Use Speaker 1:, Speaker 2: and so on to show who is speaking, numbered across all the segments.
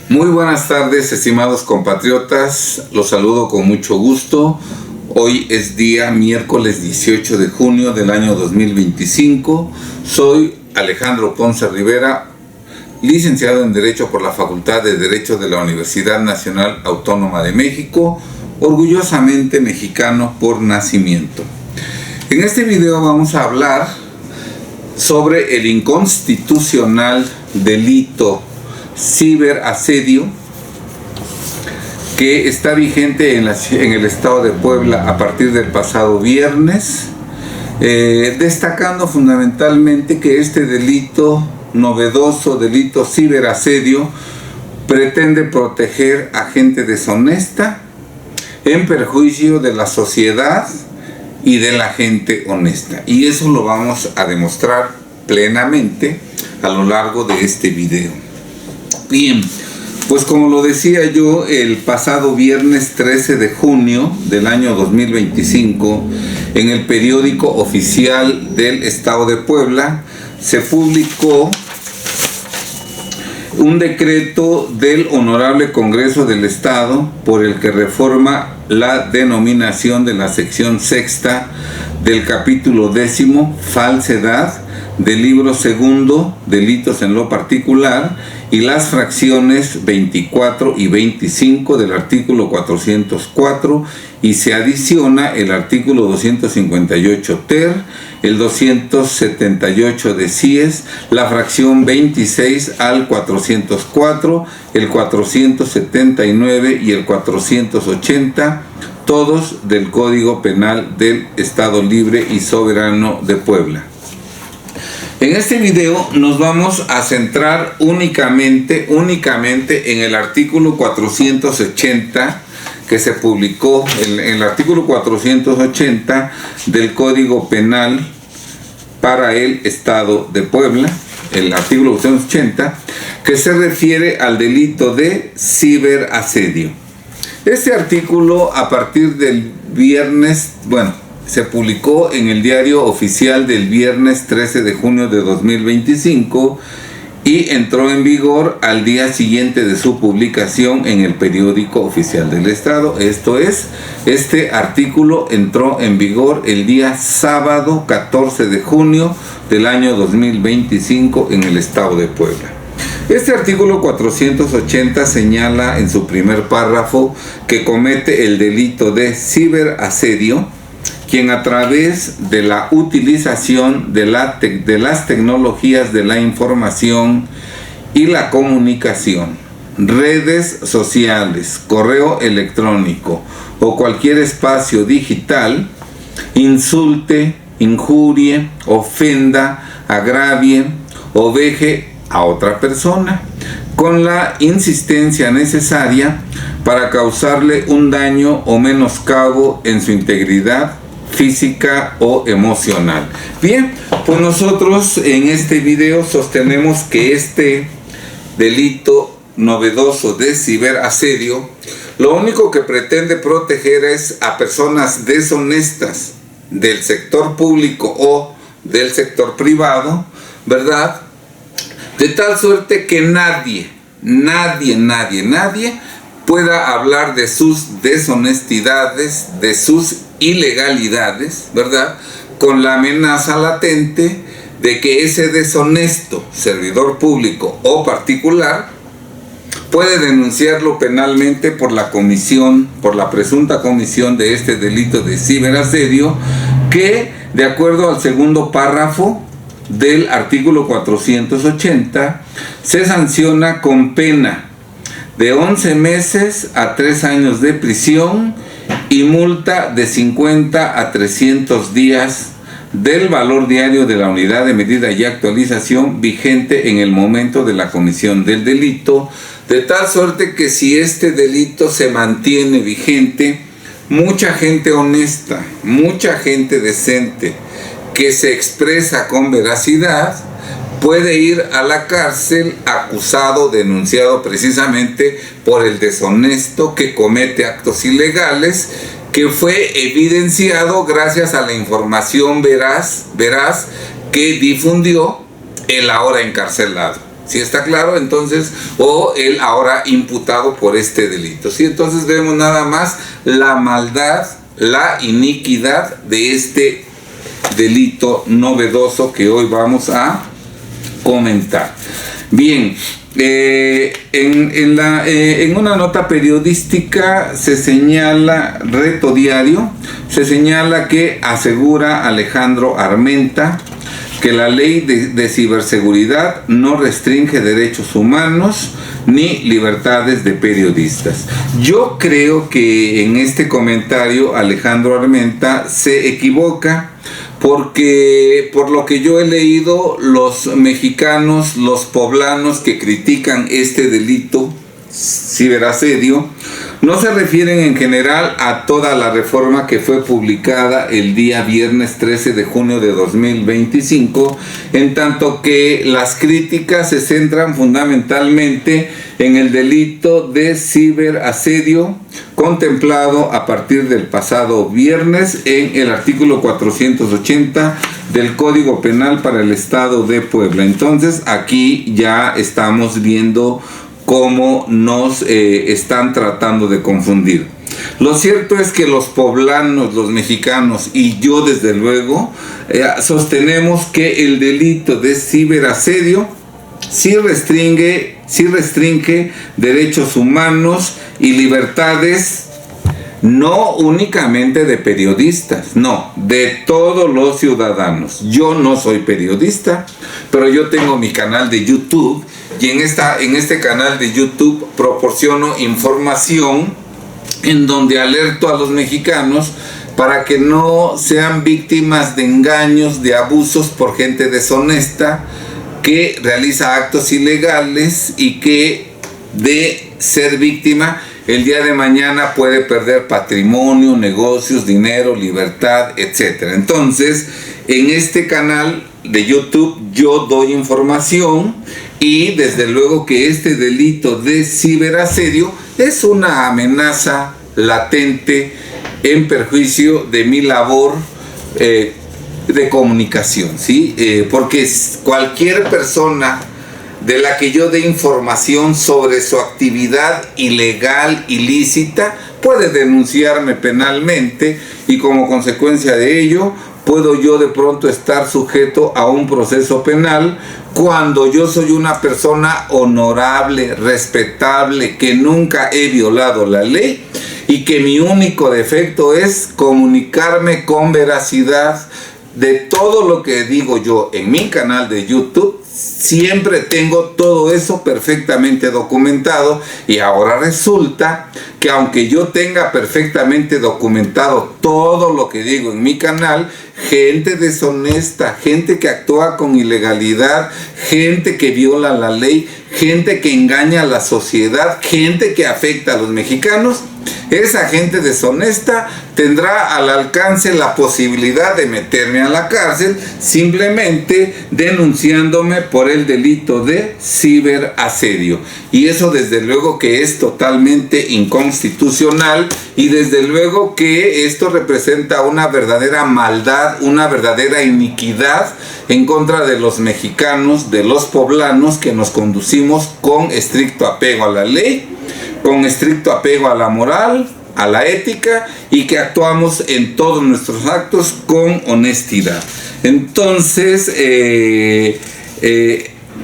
Speaker 1: Muy buenas tardes, estimados compatriotas, los saludo con mucho gusto. Hoy es día miércoles 18 de junio del año 2025. Soy Alejandro Ponce Rivera, licenciado en Derecho por la Facultad de Derecho de la Universidad Nacional Autónoma de México, orgullosamente mexicano por nacimiento. En este video vamos a hablar sobre el inconstitucional delito ciberasedio que está vigente en el estado de Puebla a partir del pasado viernes, destacando fundamentalmente que este delito novedoso, delito ciberasedio, pretende proteger a gente deshonesta en perjuicio de la sociedad y de la gente honesta, y eso lo vamos a demostrar plenamente a lo largo de este video. Bien, pues como lo decía yo, el pasado viernes 13 de junio del año 2025, en el periódico oficial del estado de Puebla, se publicó un decreto del Honorable Congreso del Estado por el que reforma la denominación de la sección sexta del capítulo 10, falsedad, del libro segundo, delitos en lo particular, y las fracciones 24 y 25 del artículo 404, y se adiciona el artículo 258 ter, el 278 de CIES, la fracción 26 al 404, el 479 y el 480, todos del Código Penal del Estado Libre y Soberano de Puebla. En este video nos vamos a centrar únicamente en el artículo 480 que se publicó, en el artículo 480 del Código Penal para el Estado de Puebla, el artículo 480, que se refiere al delito de ciberasedio. Este artículo, a partir del viernes, se publicó en el diario oficial del viernes 13 de junio de 2025 y entró en vigor al día siguiente de su publicación en el periódico oficial del Estado. Esto es, este artículo entró en vigor el día sábado 14 de junio del año 2025 en el Estado de Puebla. Este artículo 480 señala en su primer párrafo que comete el delito de ciberasedio quien a través de la utilización de las tecnologías de la información y la comunicación, redes sociales, correo electrónico o cualquier espacio digital, insulte, injurie, ofenda, agravie o veje a otra persona con la insistencia necesaria para causarle un daño o menoscabo en su integridad física o emocional. Bien, pues nosotros en este video sostenemos que este delito novedoso de ciberasedio lo único que pretende proteger es a personas deshonestas del sector público o del sector privado, ¿verdad? De tal suerte que nadie pueda hablar de sus deshonestidades, de sus ilegalidades, ¿verdad? Con la amenaza latente de que ese deshonesto servidor público o particular puede denunciarlo penalmente por la presunta comisión de este delito de ciberasedio, que, de acuerdo al segundo párrafo del artículo 480, se sanciona con pena de 11 meses a 3 años de prisión y multa de 50 a 300 días del valor diario de la unidad de medida y actualización vigente en el momento de la comisión del delito, de tal suerte que si este delito se mantiene vigente, mucha gente honesta, mucha gente decente, que se expresa con veracidad, puede ir a la cárcel acusado, denunciado precisamente por el deshonesto que comete actos ilegales, que fue evidenciado gracias a la información veraz que difundió el ahora encarcelado. ¿Sí está claro? Entonces, o el ahora imputado por este delito. ¿Sí? Entonces vemos nada más la maldad, la iniquidad de este delito novedoso que hoy vamos a comentar. Bien, en una nota periodística se señala, Reto Diario, se señala que asegura Alejandro Armenta que la ley de ciberseguridad no restringe derechos humanos ni libertades de periodistas. Yo creo que en este comentario Alejandro Armenta se equivoca, porque por lo que yo he leído, los mexicanos, los poblanos que critican este delito, ciberasedio, no se refieren en general a toda la reforma que fue publicada el día viernes 13 de junio de 2025, en tanto que las críticas se centran fundamentalmente en el delito de ciberasedio contemplado a partir del pasado viernes en el artículo 480 del Código Penal para el Estado de Puebla. Entonces aquí ya estamos viendo cómo nos están tratando de confundir. Lo cierto es que los poblanos, los mexicanos y yo desde luego sostenemos que el delito de ciberasedio sí restringe derechos humanos y libertades, no únicamente de periodistas, no, de todos los ciudadanos. Yo no soy periodista, pero yo tengo mi canal de YouTube y en este canal de YouTube proporciono información en donde alerto a los mexicanos para que no sean víctimas de engaños, de abusos por gente deshonesta que realiza actos ilegales y que de ser víctima el día de mañana puede perder patrimonio, negocios, dinero, libertad, etc. Entonces, en este canal de YouTube yo doy información y desde luego que este delito de ciberasedio es una amenaza latente en perjuicio de mi labor de comunicación, ¿sí? Porque cualquier persona de la que yo dé información sobre su actividad ilegal, ilícita, puede denunciarme penalmente y como consecuencia de ello puedo yo de pronto estar sujeto a un proceso penal cuando yo soy una persona honorable, respetable, que nunca he violado la ley y que mi único defecto es comunicarme con veracidad de todo lo que digo yo en mi canal de YouTube. Siempre tengo todo eso perfectamente documentado y ahora resulta que aunque yo tenga perfectamente documentado todo lo que digo en mi canal, gente deshonesta, gente que actúa con ilegalidad, gente que viola la ley, gente que engaña a la sociedad, gente que afecta a los mexicanos, esa gente deshonesta tendrá al alcance la posibilidad de meterme a la cárcel simplemente denunciándome por el delito de ciberasedio. Y eso desde luego que es totalmente inconstitucional y desde luego que esto representa una verdadera maldad, una verdadera iniquidad en contra de los mexicanos, de los poblanos que nos conducimos con estricto apego a la ley, con estricto apego a la moral, a la ética y que actuamos en todos nuestros actos con honestidad. Entonces,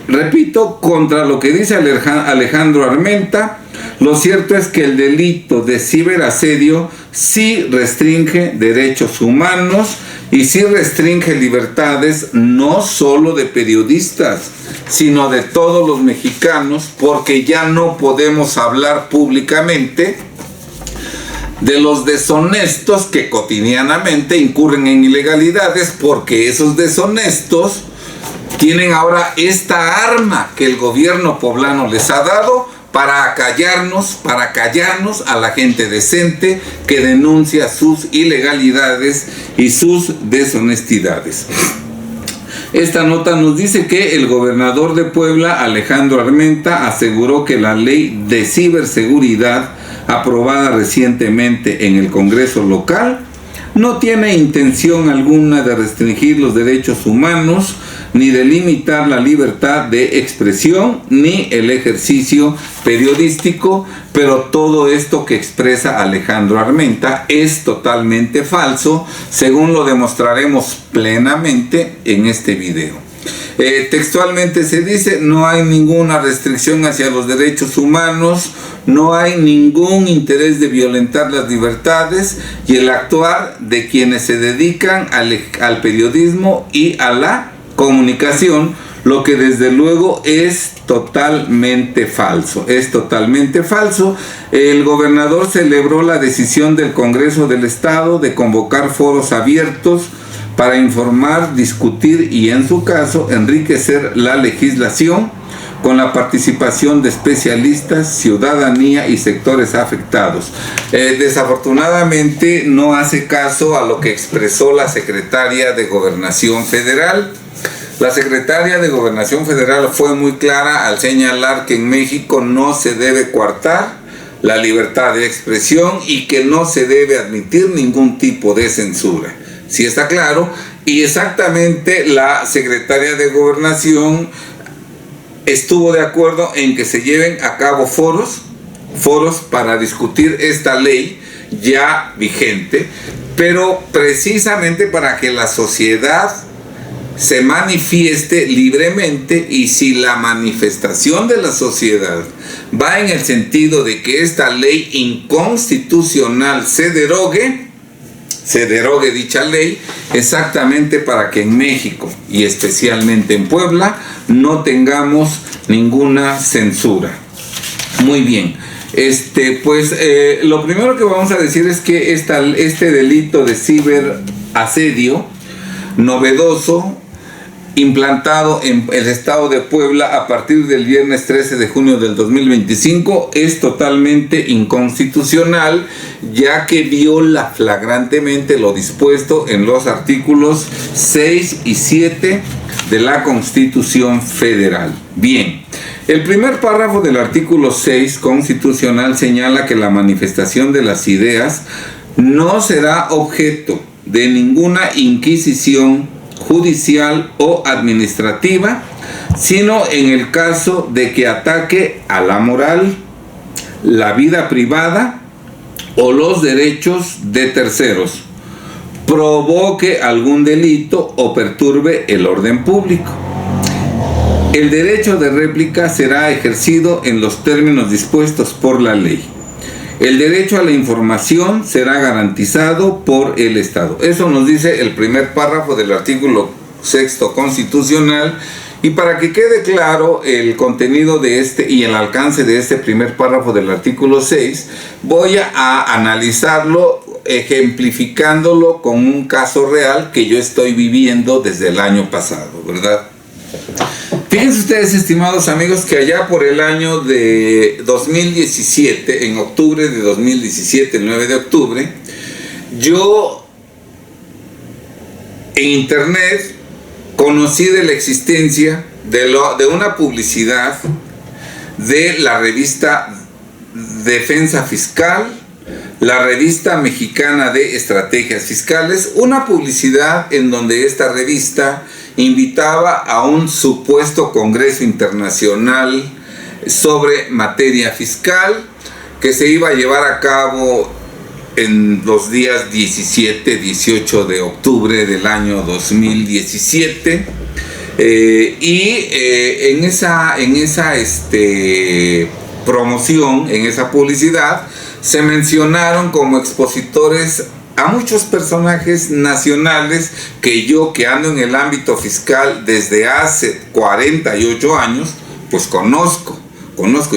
Speaker 1: repito, contra lo que dice Alejandro Armenta, lo cierto es que el delito de ciberasedio sí restringe derechos humanos y sí restringe libertades no solo de periodistas, sino de todos los mexicanos, porque ya no podemos hablar públicamente de los deshonestos que cotidianamente incurren en ilegalidades, porque esos deshonestos tienen ahora esta arma que el gobierno poblano les ha dado para callarnos a la gente decente que denuncia sus ilegalidades y sus deshonestidades. Esta nota nos dice que el gobernador de Puebla, Alejandro Armenta, aseguró que la ley de ciberseguridad aprobada recientemente en el Congreso local no tiene intención alguna de restringir los derechos humanos, ni de limitar la libertad de expresión, ni el ejercicio periodístico, pero todo esto que expresa Alejandro Armenta es totalmente falso, según lo demostraremos plenamente en este video. Textualmente se dice: no hay ninguna restricción hacia los derechos humanos, no hay ningún interés de violentar las libertades y el actuar de quienes se dedican al periodismo y a la comunicación, lo que desde luego es totalmente falso. Es totalmente falso. El gobernador celebró la decisión del Congreso del Estado de convocar foros abiertos para informar, discutir y, en su caso, enriquecer la legislación con la participación de especialistas, ciudadanía y sectores afectados. Desafortunadamente no hace caso a lo que expresó la secretaria de Gobernación Federal. La secretaria de Gobernación Federal fue muy clara al señalar que en México no se debe coartar la libertad de expresión y que no se debe admitir ningún tipo de censura. Sí está claro, y exactamente la secretaria de Gobernación estuvo de acuerdo en que se lleven a cabo foros para discutir esta ley ya vigente, pero precisamente para que la sociedad se manifieste libremente, y si la manifestación de la sociedad va en el sentido de que esta ley inconstitucional se derogue dicha ley, exactamente para que en México y especialmente en Puebla no tengamos ninguna censura. Muy bien, lo primero que vamos a decir es que este delito de ciberasedio novedoso, implantado en el estado de Puebla a partir del viernes 13 de junio del 2025, es totalmente inconstitucional, ya que viola flagrantemente lo dispuesto en los artículos 6 y 7 de la Constitución Federal. Bien, el primer párrafo del artículo 6 constitucional señala que la manifestación de las ideas no será objeto de ninguna inquisición judicial o administrativa, sino en el caso de que ataque a la moral, la vida privada o los derechos de terceros, provoque algún delito o perturbe el orden público. El derecho de réplica será ejercido en los términos dispuestos por la ley. El derecho a la información será garantizado por el Estado. Eso nos dice el primer párrafo del artículo 6 constitucional. Y para que quede claro el contenido de este y el alcance de este primer párrafo del artículo 6, voy a analizarlo ejemplificándolo con un caso real que yo estoy viviendo desde el año pasado, ¿verdad? Fíjense ustedes, estimados amigos, que allá por el año de 2017, en octubre de 2017, el 9 de octubre, yo en internet conocí de la existencia de una publicidad de la revista Defensa Fiscal, la revista mexicana de estrategias fiscales, una publicidad en donde esta revista invitaba a un supuesto congreso internacional sobre materia fiscal que se iba a llevar a cabo en los días 17-18 de octubre del año 2017, en esa promoción, en esa publicidad, se mencionaron como expositores a muchos personajes nacionales que yo, que ando en el ámbito fiscal desde hace 48 años, pues conozco.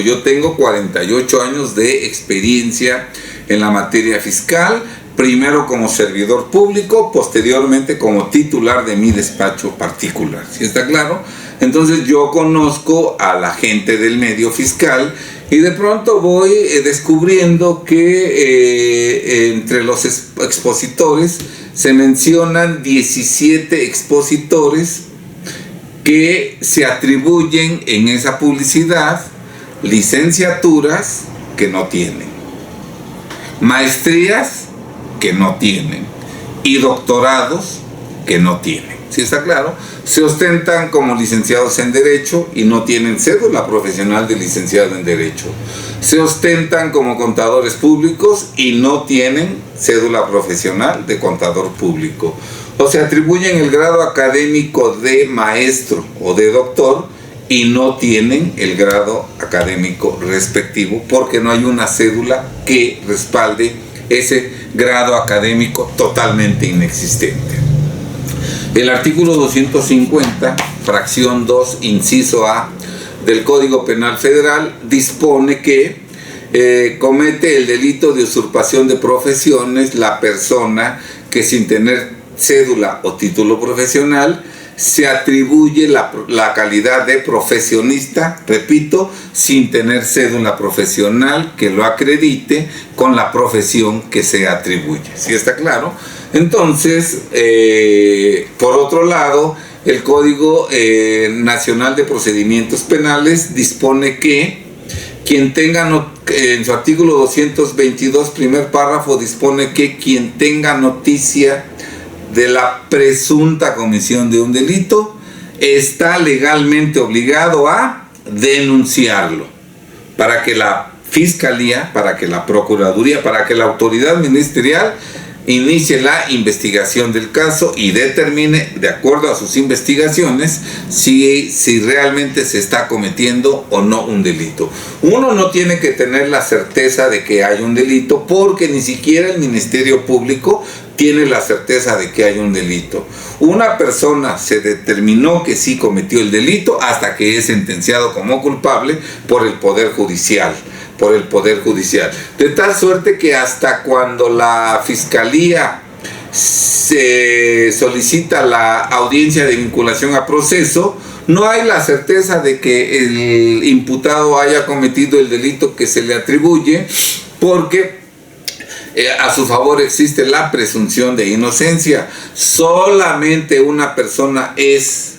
Speaker 1: Yo tengo 48 años de experiencia en la materia fiscal, primero como servidor público, posteriormente como titular de mi despacho particular. ¿Sí está claro? Entonces yo conozco a la gente del medio fiscal y de pronto voy descubriendo que entre los expositores se mencionan 17 expositores que se atribuyen en esa publicidad licenciaturas que no tienen, maestrías que no tienen, y doctorados que no tienen. ¿Sí está claro? Se ostentan como licenciados en Derecho y no tienen cédula profesional de licenciado en Derecho. Se ostentan como contadores públicos y no tienen cédula profesional de contador público. O se atribuyen el grado académico de maestro o de doctor y no tienen el grado académico respectivo porque no hay una cédula que respalde ese grado académico totalmente inexistente. El artículo 250, fracción 2, inciso A del Código Penal Federal dispone que comete el delito de usurpación de profesiones la persona que sin tener cédula o título profesional se atribuye la calidad de profesionista, repito, sin tener cédula profesional que lo acredite con la profesión que se atribuye. ¿Sí está claro? Entonces, por otro lado, el Código Nacional de Procedimientos Penales dispone que quien tenga, en su artículo 222, primer párrafo, dispone que quien tenga noticia de la presunta comisión de un delito está legalmente obligado a denunciarlo para que la Fiscalía, para que la Procuraduría, para que la autoridad ministerial inicie la investigación del caso y determine, de acuerdo a sus investigaciones, si realmente se está cometiendo o no un delito. Uno no tiene que tener la certeza de que hay un delito porque ni siquiera el Ministerio Público tiene la certeza de que hay un delito. Una persona se determinó que sí cometió el delito hasta que es sentenciado como culpable por el Poder Judicial. De tal suerte que hasta cuando la Fiscalía se solicita la audiencia de vinculación a proceso, no hay la certeza de que el imputado haya cometido el delito que se le atribuye, porque a su favor existe la presunción de inocencia. Solamente una persona es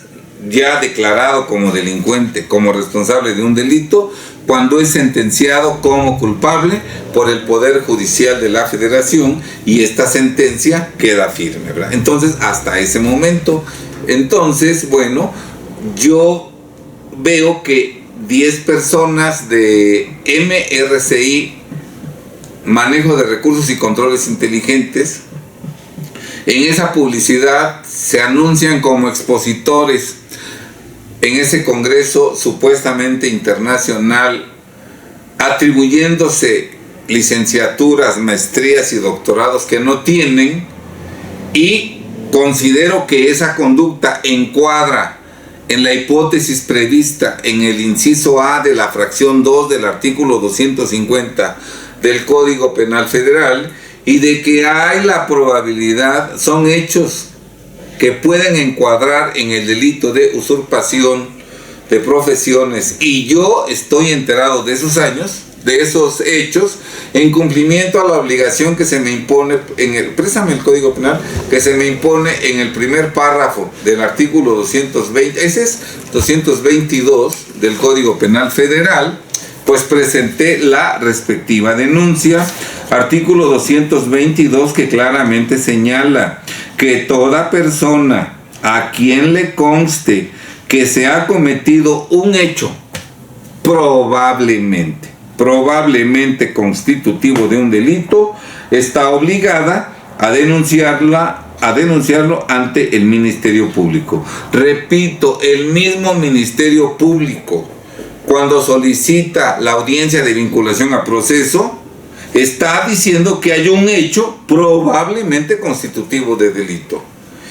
Speaker 1: ya declarado como delincuente, como responsable de un delito, cuando es sentenciado como culpable por el Poder Judicial de la Federación y esta sentencia queda firme, ¿verdad? Entonces, hasta ese momento, bueno, yo veo que 10 personas de MRCI, Manejo de Recursos y Controles Inteligentes, en esa publicidad se anuncian como expositores en ese congreso supuestamente internacional, atribuyéndose licenciaturas, maestrías y doctorados que no tienen, y considero que esa conducta encuadra en la hipótesis prevista en el inciso A de la fracción 2 del artículo 250 del Código Penal Federal, y de que hay la probabilidad, son hechos que pueden encuadrar en el delito de usurpación de profesiones, y yo estoy enterado de esos hechos, en cumplimiento a la obligación que se me impone préstame el Código Penal, que se me impone en el primer párrafo del artículo 220, ese es 222 del Código Penal Federal, pues presenté la respectiva denuncia. Artículo 222, que claramente señala que toda persona a quien le conste que se ha cometido un hecho probablemente constitutivo de un delito, está obligada a denunciarlo ante el Ministerio Público. Repito, el mismo Ministerio Público, cuando solicita la audiencia de vinculación a proceso, está diciendo que hay un hecho probablemente constitutivo de delito.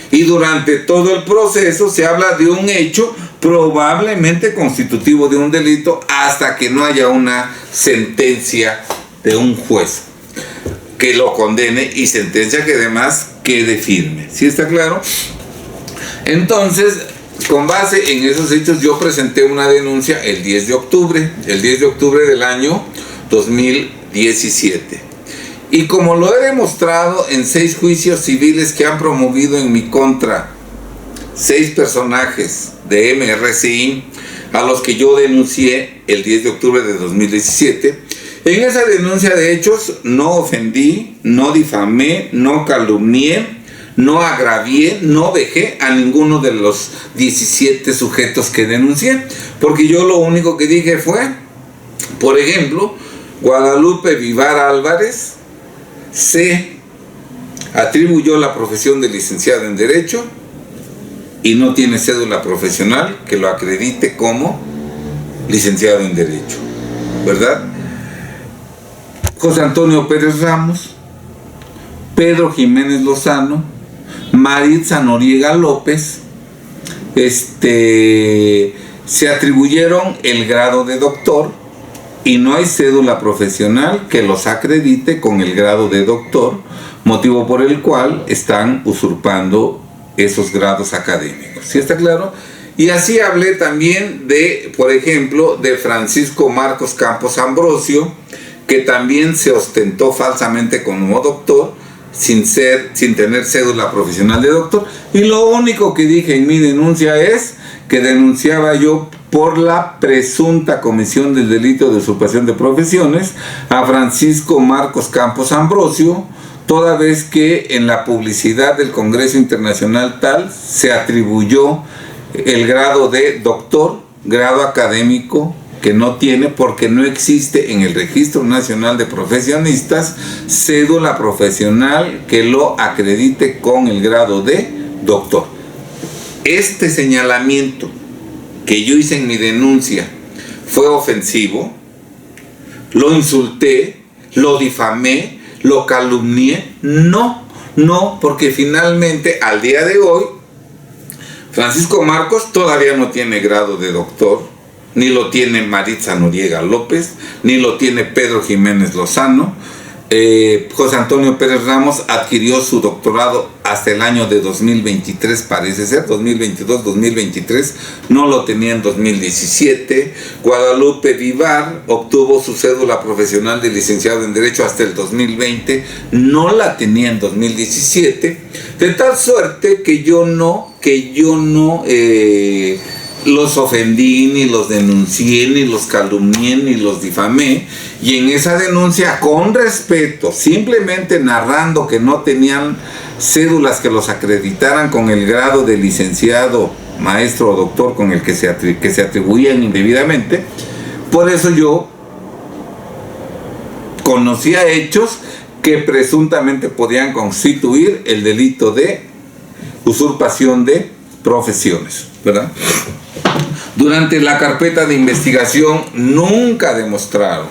Speaker 1: Y durante todo el proceso se habla de un hecho probablemente constitutivo de un delito hasta que no haya una sentencia de un juez que lo condene y sentencia que además quede firme. ¿Sí está claro? Entonces, con base en esos hechos, yo presenté una denuncia el 10 de octubre del año 2017. Y como lo he demostrado en 6 juicios civiles que han promovido en mi contra 6 personajes de MRCI, a los que yo denuncié el 10 de octubre de 2017, en esa denuncia de hechos no ofendí, no difamé, no calumnié, no agravié, no vejé a ninguno de los 17 sujetos que denuncié, porque yo lo único que dije fue, por ejemplo, Guadalupe Vivar Álvarez se atribuyó la profesión de licenciado en Derecho y no tiene cédula profesional que lo acredite como licenciado en Derecho, ¿verdad? José Antonio Pérez Ramos, Pedro Jiménez Lozano, Maritza Noriega López, se atribuyeron el grado de doctor y no hay cédula profesional que los acredite con el grado de doctor, motivo por el cual están usurpando esos grados académicos. ¿Sí está claro? Y así hablé también de, por ejemplo, de Francisco Marcos Campos Ambrosio, que también se ostentó falsamente como doctor, sin tener cédula profesional de doctor. Y lo único que dije en mi denuncia es que denunciaba yo por la presunta comisión del delito de usurpación de profesiones a Francisco Marcos Campos Ambrosio, toda vez que en la publicidad del Congreso Internacional tal se atribuyó el grado de doctor, grado académico que no tiene, porque no existe en el Registro Nacional de Profesionistas cédula profesional que lo acredite con el grado de doctor. Este señalamiento que yo hice en mi denuncia fue ofensivo, lo insulté, lo difamé, lo calumnié. No, porque finalmente al día de hoy Francisco Marcos todavía no tiene grado de doctor, ni lo tiene Maritza Noriega López, ni lo tiene Pedro Jiménez Lozano. José Antonio Pérez Ramos adquirió su doctorado hasta el año de 2023, parece ser, 2022-2023, no lo tenía en 2017. Guadalupe Vivar obtuvo su cédula profesional de licenciado en Derecho hasta el 2020, no la tenía en 2017, de tal suerte que yo no los ofendí, ni los denuncié, ni los calumnié, ni los difamé. Y en esa denuncia, con respeto, simplemente narrando que no tenían cédulas que los acreditaran con el grado de licenciado, maestro o doctor con el que se atribuían indebidamente, por eso yo conocía hechos que presuntamente podían constituir el delito de usurpación de profesiones, ¿verdad? Durante la carpeta de investigación nunca demostraron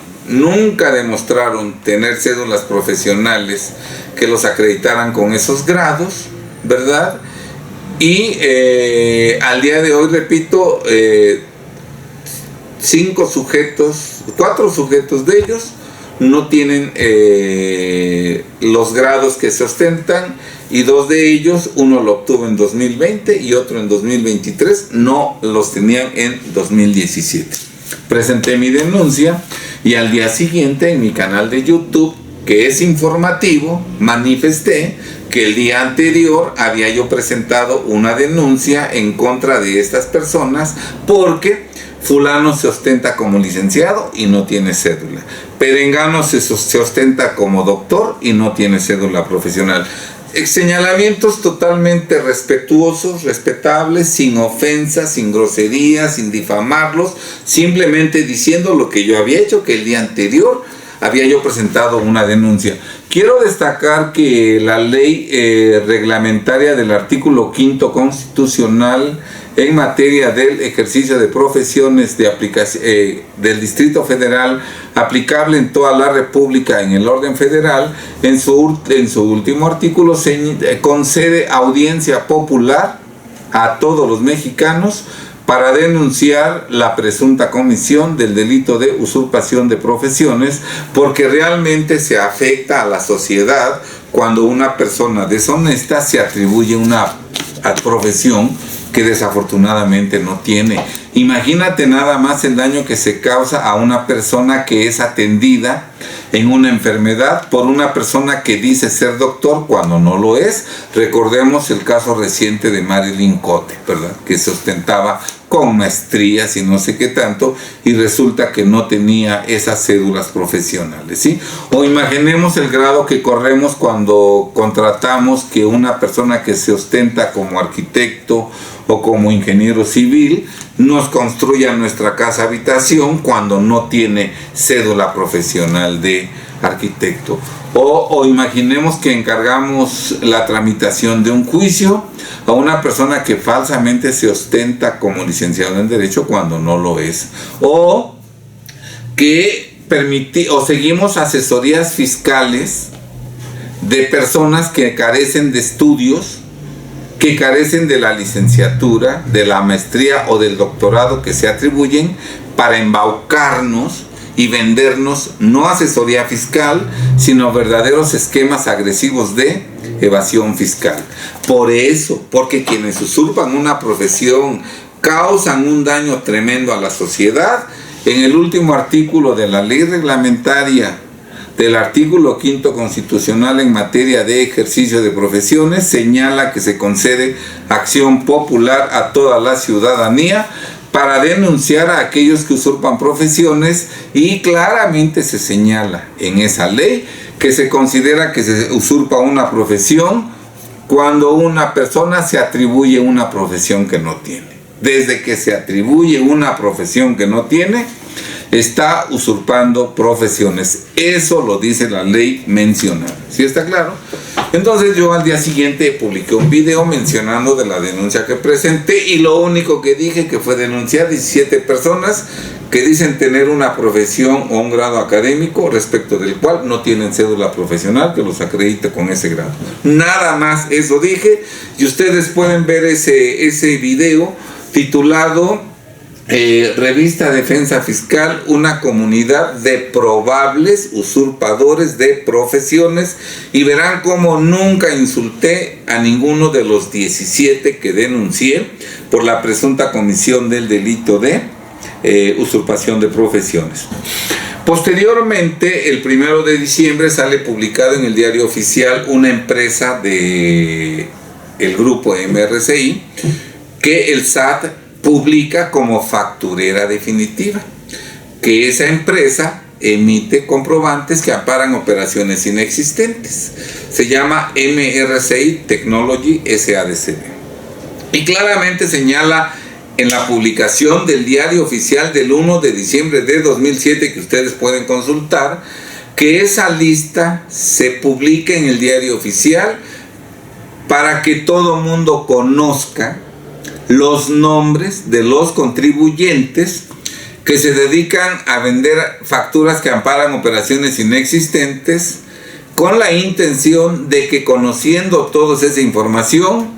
Speaker 1: tener cédulas profesionales que los acreditaran con esos grados, ¿verdad? Y al día de hoy, repito, 4 sujetos de ellos no tienen los grados que se ostentan, y 2 de ellos, uno lo obtuvo en 2020 y otro en 2023, no los tenían en 2017. Presenté mi denuncia y al día siguiente en mi canal de YouTube, que es informativo, manifesté que el día anterior había yo presentado una denuncia en contra de estas personas porque fulano se ostenta como licenciado y no tiene cédula. Perengano se ostenta como doctor y no tiene cédula profesional. Señalamientos totalmente respetuosos, respetables, sin ofensas, sin groserías, sin difamarlos, simplemente diciendo lo que yo había hecho, que el día anterior había yo presentado una denuncia. Quiero destacar que la ley reglamentaria del artículo 5º constitucional en materia del ejercicio de profesiones del Distrito Federal, aplicable en toda la República en el orden federal, en su último artículo concede audiencia popular a todos los mexicanos para denunciar la presunta comisión del delito de usurpación de profesiones, porque realmente se afecta a la sociedad cuando una persona deshonesta se atribuye una profesión que desafortunadamente no tiene. Imagínate nada más el daño que se causa a una persona que es atendida en una enfermedad por una persona que dice ser doctor cuando no lo es. Recordemos el caso reciente de Marilyn Cote, ¿verdad?, que se ostentaba con maestrías y no sé qué tanto, y resulta que no tenía esas cédulas profesionales, ¿sí? O imaginemos el grado que corremos cuando contratamos que una persona que se ostenta como arquitecto o como ingeniero civil nos construya nuestra casa habitación cuando no tiene cédula profesional de arquitecto. O imaginemos que encargamos la tramitación de un juicio a una persona que falsamente se ostenta como licenciado en Derecho cuando no lo es. O que seguimos asesorías fiscales de personas que carecen de estudios, que carecen de la licenciatura, de la maestría o del doctorado que se atribuyen para embaucarnos y vendernos no asesoría fiscal, sino verdaderos esquemas agresivos de evasión fiscal. Por eso, porque quienes usurpan una profesión causan un daño tremendo a la sociedad. En el último artículo de la ley reglamentaria del artículo 5 constitucional en materia de ejercicio de profesiones señala que se concede acción popular a toda la ciudadanía para denunciar a aquellos que usurpan profesiones, y claramente se señala en esa ley que se considera que se usurpa una profesión cuando una persona se atribuye una profesión que no tiene. Desde que se atribuye una profesión que no tiene, está usurpando profesiones. Eso lo dice la ley mencionada. ¿Sí está claro? Entonces yo al día siguiente publiqué un video mencionando de la denuncia que presenté, y lo único que dije que fue denunciar 17 personas que dicen tener una profesión o un grado académico respecto del cual no tienen cédula profesional que los acredite con ese grado. Nada más, eso dije, y ustedes pueden ver ese video titulado Revista Defensa Fiscal, una comunidad de probables usurpadores de profesiones, y verán cómo nunca insulté a ninguno de los 17 que denuncié por la presunta comisión del delito de usurpación de profesiones. Posteriormente, el 1 de diciembre sale publicado en el Diario Oficial una empresa del grupo MRCI que el SAT publica como facturera definitiva, que esa empresa emite comprobantes que amparan operaciones inexistentes. Se llama MRCI Technology SADCB. Y claramente señala en la publicación del Diario Oficial del 1 de diciembre de 2007, que ustedes pueden consultar, que esa lista se publique en el Diario Oficial para que todo mundo conozca los nombres de los contribuyentes que se dedican a vender facturas que amparan operaciones inexistentes, con la intención de que, conociendo toda esa información,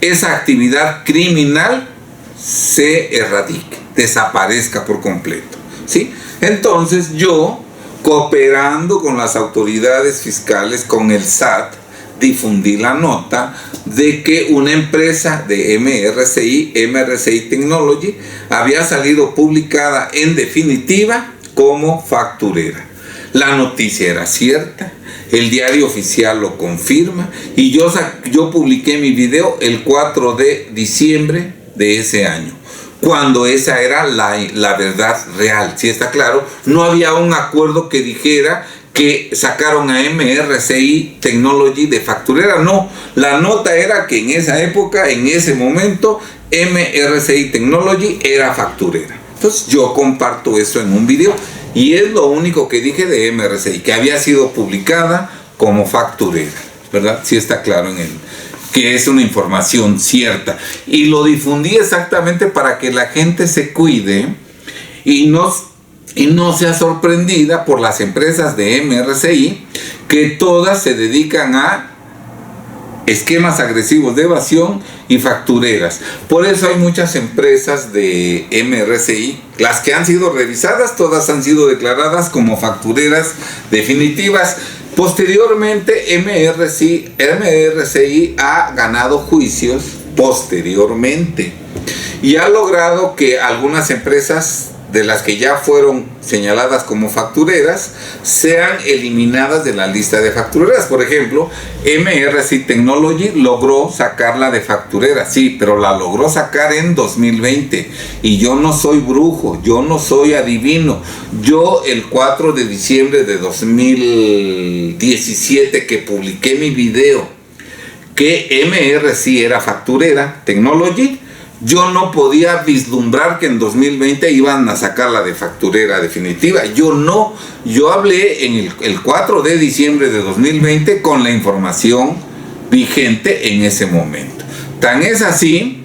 Speaker 1: esa actividad criminal se erradique, desaparezca por completo, ¿sí? Entonces yo, cooperando con las autoridades fiscales, con el SAT, difundí la nota de que una empresa de MRCI Technology, había salido publicada en definitiva como facturera. La noticia era cierta, el Diario Oficial lo confirma, y yo publiqué mi video el 4 de diciembre de ese año, cuando esa era la verdad real. ¿Sí está claro? No había un acuerdo que dijera que sacaron a MRCI Technology de facturera. No, la nota era que en esa época, en ese momento, MRCI Technology era facturera. Entonces yo comparto eso en un video, y es lo único que dije de MRCI, que había sido publicada como facturera, ¿verdad? Sí está claro en él, que es una información cierta, y lo difundí exactamente para que la gente se cuide y no sea sorprendida por las empresas de MRCI, que todas se dedican a esquemas agresivos de evasión y factureras. Por eso hay muchas empresas de MRCI, las que han sido revisadas, todas han sido declaradas como factureras definitivas. Posteriormente, MRCI ha ganado juicios posteriormente, y ha logrado que algunas empresas de las que ya fueron señaladas como factureras sean eliminadas de la lista de factureras. Por ejemplo, MRC Technology logró sacarla de facturera, sí, pero la logró sacar en 2020. Y yo no soy brujo, yo no soy adivino. Yo el 4 de diciembre de 2017 que publiqué mi video que MRC era facturera Technology, yo no podía vislumbrar que en 2020 iban a sacarla de facturera definitiva. Yo hablé en el 4 de diciembre de 2020 con la información vigente en ese momento. Tan es así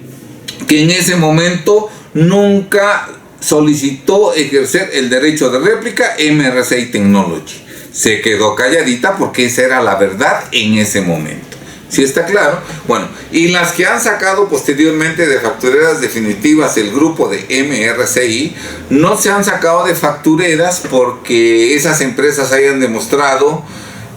Speaker 1: que en ese momento nunca solicitó ejercer el derecho de réplica MRC Technology. Se quedó calladita porque esa era la verdad en ese momento. ¿Sí está claro? Bueno, y las que han sacado posteriormente de factureras definitivas el grupo de MRCI, no se han sacado de factureras porque esas empresas hayan demostrado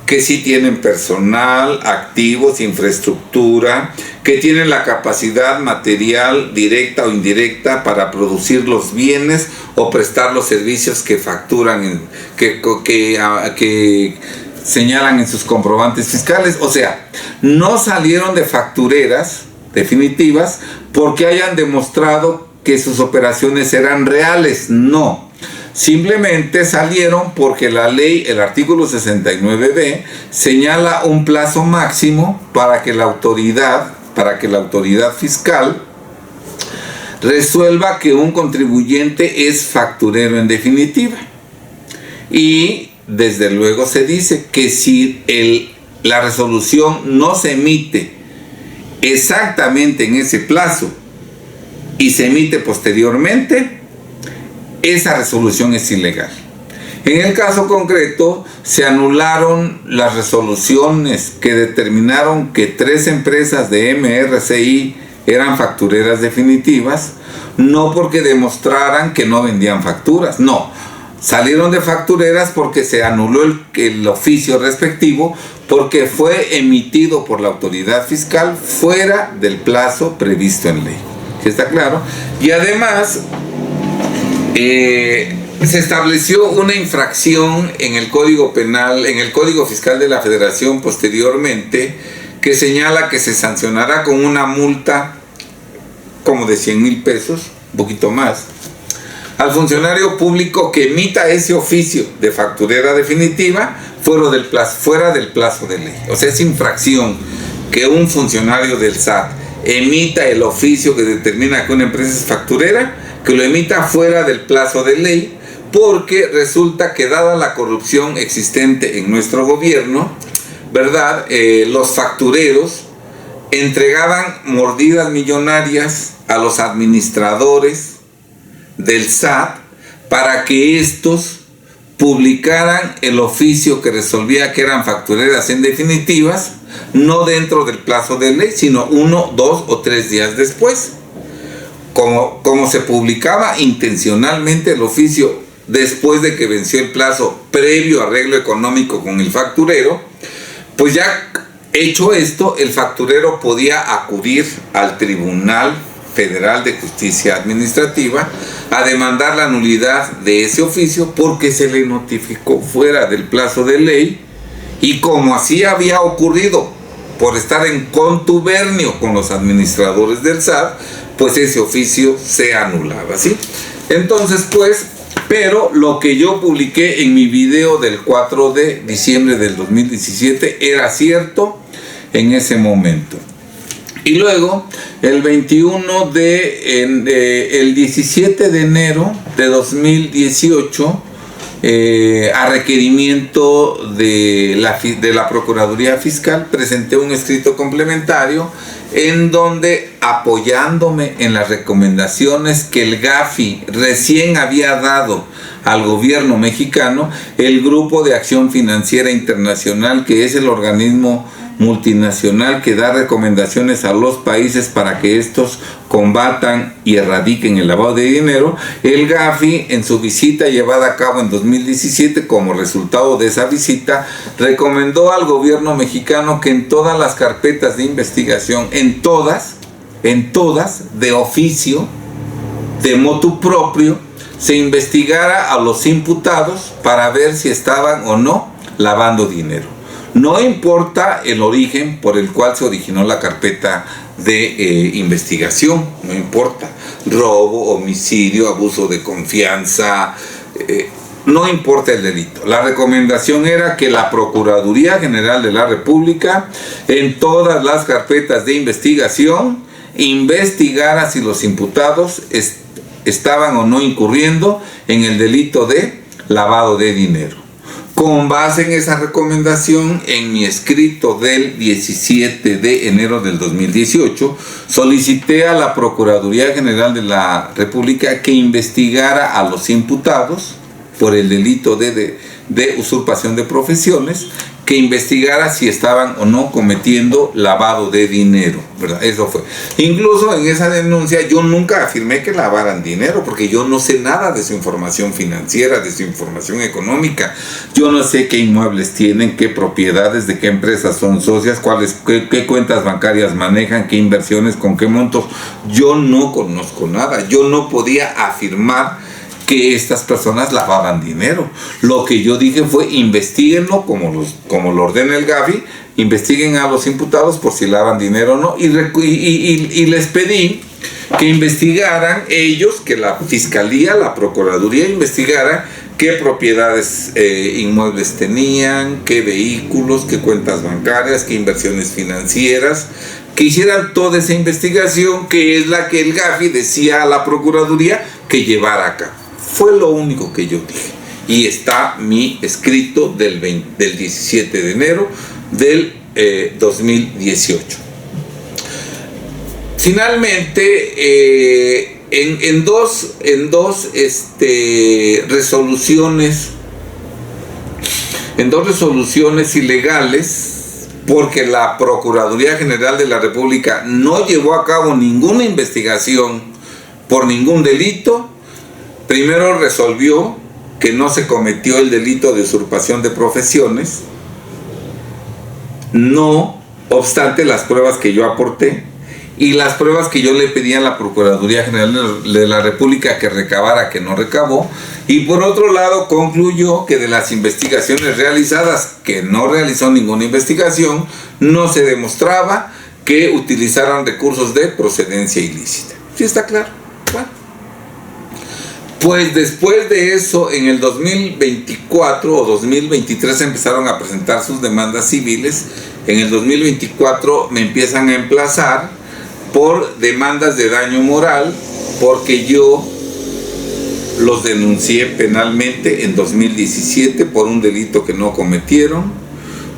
Speaker 1: que sí tienen personal, activos, infraestructura, que tienen la capacidad material directa o indirecta para producir los bienes o prestar los servicios que facturan, que señalan en sus comprobantes fiscales. O sea, no salieron de factureras definitivas porque hayan demostrado que sus operaciones eran reales. No, simplemente salieron porque la ley, el artículo 69b, señala un plazo máximo para que la autoridad fiscal resuelva que un contribuyente es facturero en definitiva. Y desde luego se dice que si la resolución no se emite exactamente en ese plazo y se emite posteriormente, esa resolución es ilegal. En el caso concreto, se anularon las resoluciones que determinaron que 3 empresas de MRCI eran factureras definitivas, no porque demostraran que no vendían facturas, no. Salieron de factureras porque se anuló el oficio respectivo, porque fue emitido por la autoridad fiscal fuera del plazo previsto en ley. ¿Está claro? Y además se estableció una infracción en el Código Penal, en el Código Fiscal de la Federación posteriormente, que señala que se sancionará con una multa como de 100,000 pesos, un poquito más, al funcionario público que emita ese oficio de facturera definitiva fuera del plazo de ley. O sea, es infracción que un funcionario del SAT emita el oficio que determina que una empresa es facturera, que lo emita fuera del plazo de ley, porque resulta que dada la corrupción existente en nuestro gobierno, ¿verdad? Los factureros entregaban mordidas millonarias a los administradores del SAT para que estos publicaran el oficio que resolvía que eran factureras en definitivas, no dentro del plazo de ley, sino 1, 2 o 3 días después. Como se publicaba intencionalmente el oficio después de que venció el plazo previo arreglo económico con el facturero, pues ya hecho esto, el facturero podía acudir al Tribunal Federal de Justicia Administrativa a demandar la nulidad de ese oficio porque se le notificó fuera del plazo de ley, y como así había ocurrido por estar en contubernio con los administradores del SAT, pues ese oficio se anulaba, ¿sí? Entonces, pues, pero lo que yo publiqué en mi video del 4 de diciembre del 2017 era cierto en ese momento. Y luego, el 17 de enero de 2018, a requerimiento de la Procuraduría Fiscal, presenté un escrito complementario en donde, apoyándome en las recomendaciones que el GAFI recién había dado al gobierno mexicano, el Grupo de Acción Financiera Internacional, que es el organismo multinacional que da recomendaciones a los países para que estos combatan y erradiquen el lavado de dinero, el GAFI, en su visita llevada a cabo en 2017, como resultado de esa visita, recomendó al gobierno mexicano que en todas las carpetas de investigación, en todas, de oficio, de motu propio, se investigara a los imputados para ver si estaban o no lavando dinero. No importa el origen por el cual se originó la carpeta de investigación, no importa, robo, homicidio, abuso de confianza, no importa el delito. La recomendación era que la Procuraduría General de la República, en todas las carpetas de investigación, investigara si los imputados estaban o no incurriendo en el delito de lavado de dinero. Con base en esa recomendación, en mi escrito del 17 de enero del 2018, solicité a la Procuraduría General de la República que investigara a los imputados por el delito de usurpación de profesiones, que investigara si estaban o no cometiendo lavado de dinero, ¿verdad? Eso fue. Incluso en esa denuncia yo nunca afirmé que lavaran dinero, porque yo no sé nada de su información financiera, de su información económica. Yo no sé qué inmuebles tienen, qué propiedades, de qué empresas son socias, qué cuentas bancarias manejan, qué inversiones, con qué montos. Yo no conozco nada. Yo no podía afirmar que estas personas lavaban dinero. Lo que yo dije fue: investiguenlo como lo ordena el Gafi, investiguen a los imputados por si lavan dinero o no, y les pedí que investigaran ellos, que la Fiscalía, la Procuraduría investigara qué propiedades inmuebles tenían, qué vehículos, qué cuentas bancarias, qué inversiones financieras, que hicieran toda esa investigación, que es la que el Gafi decía a la Procuraduría que llevara a cabo. Fue lo único que yo dije. Y está mi escrito del 17 de enero del 2018. Finalmente, en dos resoluciones ilegales, porque la Procuraduría General de la República no llevó a cabo ninguna investigación por ningún delito. Primero resolvió que no se cometió el delito de usurpación de profesiones, no obstante las pruebas que yo aporté y las pruebas que yo le pedí a la Procuraduría General de la República que recabara, que no recabó. Y por otro lado concluyó que de las investigaciones realizadas, que no realizó ninguna investigación, no se demostraba que utilizaran recursos de procedencia ilícita. ¿Sí está claro? Bueno. Pues después de eso, en el 2024 o 2023 empezaron a presentar sus demandas civiles. En el 2024 me empiezan a emplazar por demandas de daño moral, porque yo los denuncié penalmente en 2017 por un delito que no cometieron,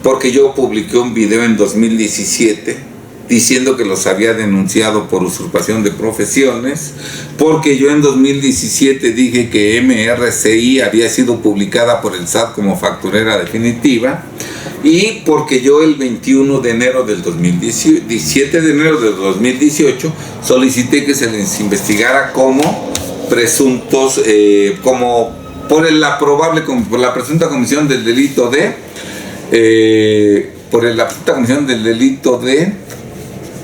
Speaker 1: porque yo publiqué un video en 2017 diciendo que los había denunciado por usurpación de profesiones, porque yo en 2017 dije que MRCI había sido publicada por el SAT como facturera definitiva, y porque yo el 17 de enero del 2018 solicité que se les investigara como presuntos, como por la presunta comisión del delito de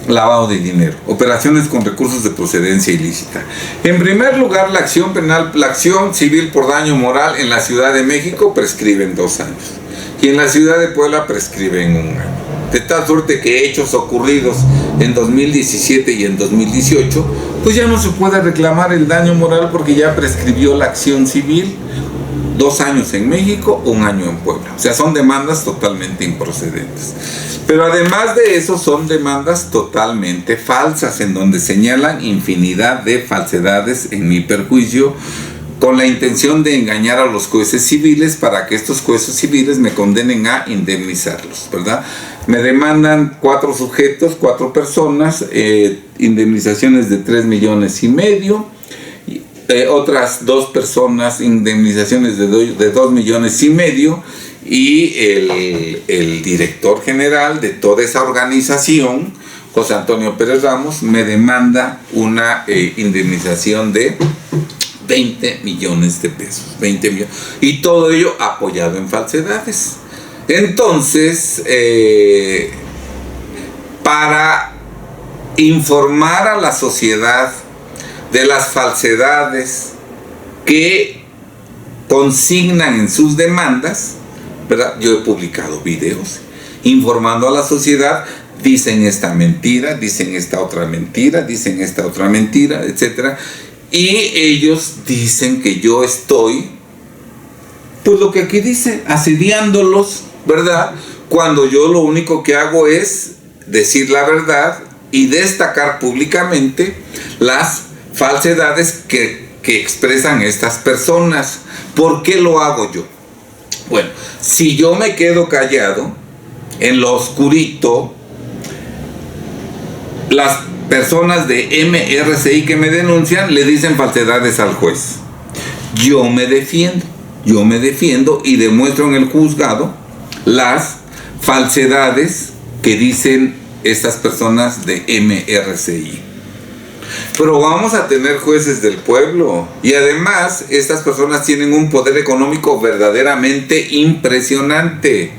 Speaker 1: lavado de dinero, operaciones con recursos de procedencia ilícita. En primer lugar, la acción civil por daño moral en la Ciudad de México prescribe en 2 años, y en la Ciudad de Puebla prescribe en 1 año. De tal suerte que hechos ocurridos en 2017 y en 2018, pues ya no se puede reclamar el daño moral, porque ya prescribió la acción civil. 2 años en México, 1 año en Puebla. O sea, son demandas totalmente improcedentes. Pero además de eso, son demandas totalmente falsas, en donde señalan infinidad de falsedades en mi perjuicio, con la intención de engañar a los jueces civiles para que estos jueces civiles me condenen a indemnizarlos, ¿verdad? Me demandan 4 sujetos, 4 personas, indemnizaciones de 3,5 millones. Otras 2 personas, indemnizaciones de 2,5 millones, y el director general de toda esa organización, José Antonio Pérez Ramos, me demanda una indemnización de 20 millones de pesos, 20 millones, y todo ello apoyado en falsedades. Entonces, para informar a la sociedad de las falsedades que consignan en sus demandas, ¿verdad? Yo he publicado videos informando a la sociedad, dicen esta mentira, dicen esta otra mentira, dicen esta otra mentira, etc. Y ellos dicen que yo estoy, pues lo que aquí dice, asediándolos, ¿verdad? Cuando yo lo único que hago es decir la verdad y destacar públicamente las falsedades que expresan estas personas. ¿Por qué lo hago yo? Bueno, si yo me quedo callado, en lo oscurito, las personas de MRCI que me denuncian le dicen falsedades al juez. Yo me defiendo y demuestro en el juzgado las falsedades que dicen estas personas de MRCI. Pero vamos a tener jueces del pueblo, y además estas personas tienen un poder económico verdaderamente impresionante.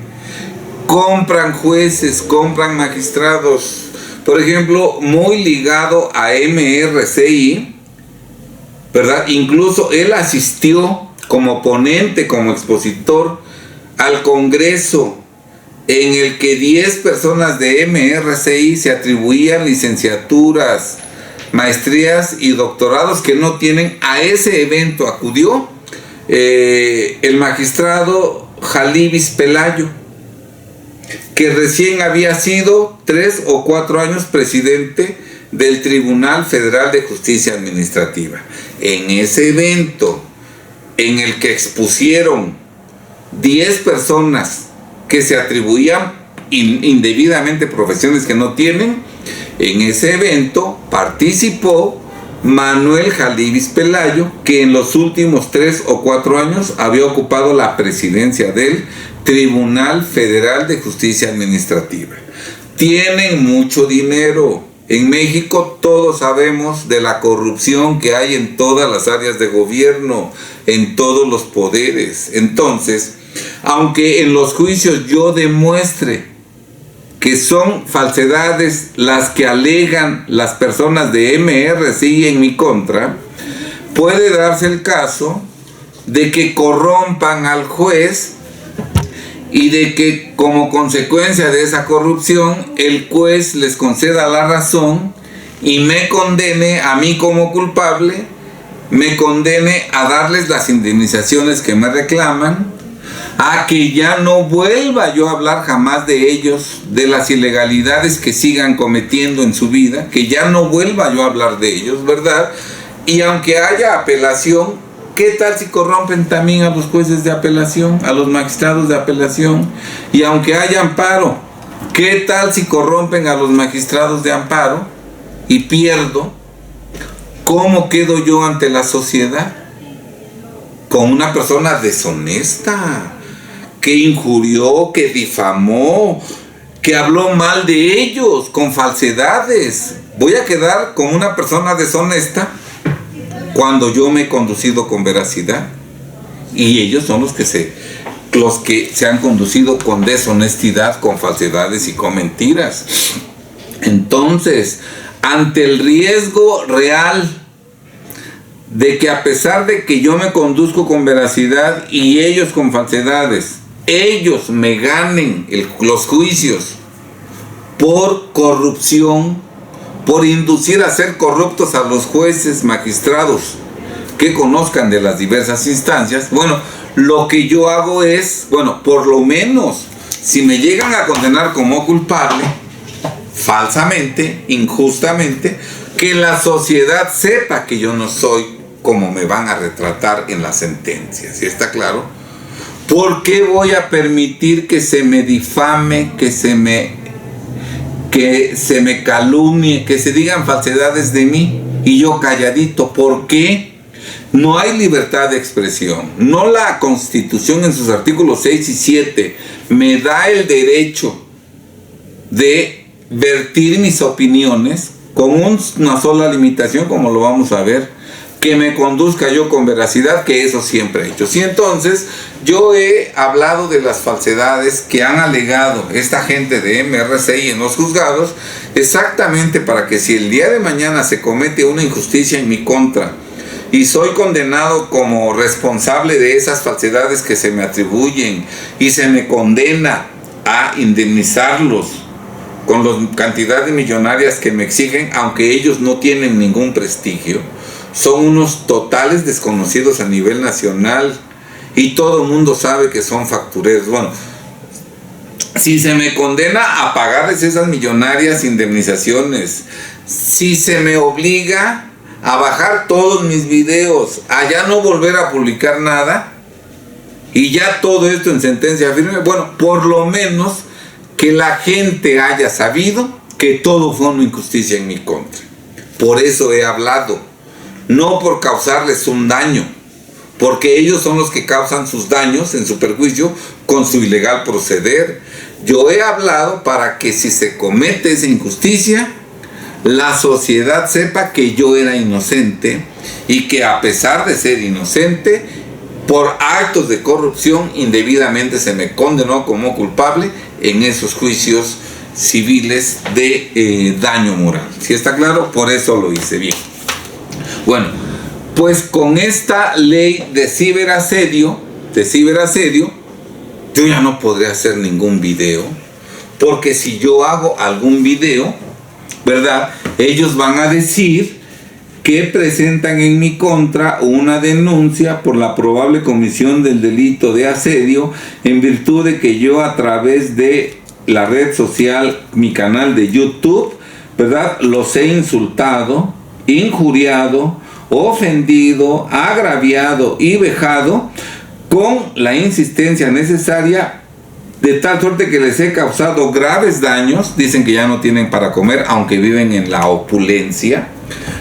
Speaker 1: Compran jueces, compran magistrados. Por ejemplo, muy ligado a MRCI, ¿verdad? Incluso él asistió como ponente, como expositor al Congreso, en el que 10 personas de MRCI se atribuían licenciaturas, maestrías y doctorados que no tienen. A ese evento acudió el magistrado Jalibis Pelayo, que recién había sido 3 o 4 años presidente del Tribunal Federal de Justicia Administrativa. En ese evento en el que expusieron 10 personas que se atribuían indebidamente profesiones que no tienen, en ese evento participó Manuel Jalibis Pelayo, que en los últimos 3 o 4 años había ocupado la presidencia del Tribunal Federal de Justicia Administrativa. Tienen mucho dinero. En México todos sabemos de la corrupción que hay en todas las áreas de gobierno, en todos los poderes. Entonces, aunque en los juicios yo demuestre que son falsedades las que alegan las personas de MRCI en mi contra, puede darse el caso de que corrompan al juez y de que como consecuencia de esa corrupción el juez les conceda la razón y me condene a mí como culpable, me condene a darles las indemnizaciones que me reclaman, a que ya no vuelva yo a hablar jamás de ellos, de las ilegalidades que sigan cometiendo en su vida, que ya no vuelva yo a hablar de ellos, ¿verdad? Y aunque haya apelación, ¿qué tal si corrompen también a los jueces de apelación, a los magistrados de apelación? Y aunque haya amparo, ¿qué tal si corrompen a los magistrados de amparo y pierdo? ¿Cómo quedo yo ante la sociedad? Con una persona deshonesta, que injurió, que difamó, que habló mal de ellos, con falsedades. Voy a quedar como una persona deshonesta cuando yo me he conducido con veracidad, y ellos son los que se han conducido con deshonestidad, con falsedades y con mentiras. Entonces, ante el riesgo real de que, a pesar de que yo me conduzco con veracidad y ellos con falsedades, ellos me ganen los juicios por corrupción, por inducir a ser corruptos a los jueces, magistrados que conozcan de las diversas instancias, bueno, lo que yo hago es, bueno, por lo menos, si me llegan a condenar como culpable, falsamente, injustamente, que la sociedad sepa que yo no soy como me van a retratar en la sentencia. ¿Sí está claro? ¿Por qué voy a permitir que se me difame, que se me calumnie, que se digan falsedades de mí y yo calladito? ¿Por qué? No hay libertad de expresión. No, la Constitución en sus artículos 6 y 7 me da el derecho de vertir mis opiniones con una sola limitación, como lo vamos a ver, que me conduzca yo con veracidad, que eso siempre he hecho. Sí, entonces yo he hablado de las falsedades que han alegado esta gente de MRCI en los juzgados, exactamente para que, si el día de mañana se comete una injusticia en mi contra y soy condenado como responsable de esas falsedades que se me atribuyen y se me condena a indemnizarlos con la cantidad de millonarias que me exigen, aunque ellos no tienen ningún prestigio, son unos totales desconocidos a nivel nacional y todo el mundo sabe que son factureros. Bueno, si se me condena a pagarles esas millonarias indemnizaciones, si se me obliga a bajar todos mis videos, a ya no volver a publicar nada, y ya todo esto en sentencia firme, bueno, por lo menos que la gente haya sabido que todo fue una injusticia en mi contra. Por eso he hablado, no por causarles un daño, porque ellos son los que causan sus daños en su perjuicio con su ilegal proceder. Yo he hablado para que si se comete esa injusticia, la sociedad sepa que yo era inocente y que a pesar de ser inocente, por actos de corrupción indebidamente se me condenó como culpable en esos juicios civiles de daño moral. ¿Sí está claro? Por eso lo hice bien. Bueno, pues con esta ley de ciberasedio, yo ya no podré hacer ningún video, porque si yo hago algún video, ¿verdad?, ellos van a decir que presentan en mi contra una denuncia por la probable comisión del delito de asedio en virtud de que yo a través de la red social, mi canal de YouTube, ¿verdad?, los he insultado, injuriado, ofendido, agraviado y vejado con la insistencia necesaria, de tal suerte que les he causado graves daños. Dicen que ya no tienen para comer, aunque viven en la opulencia,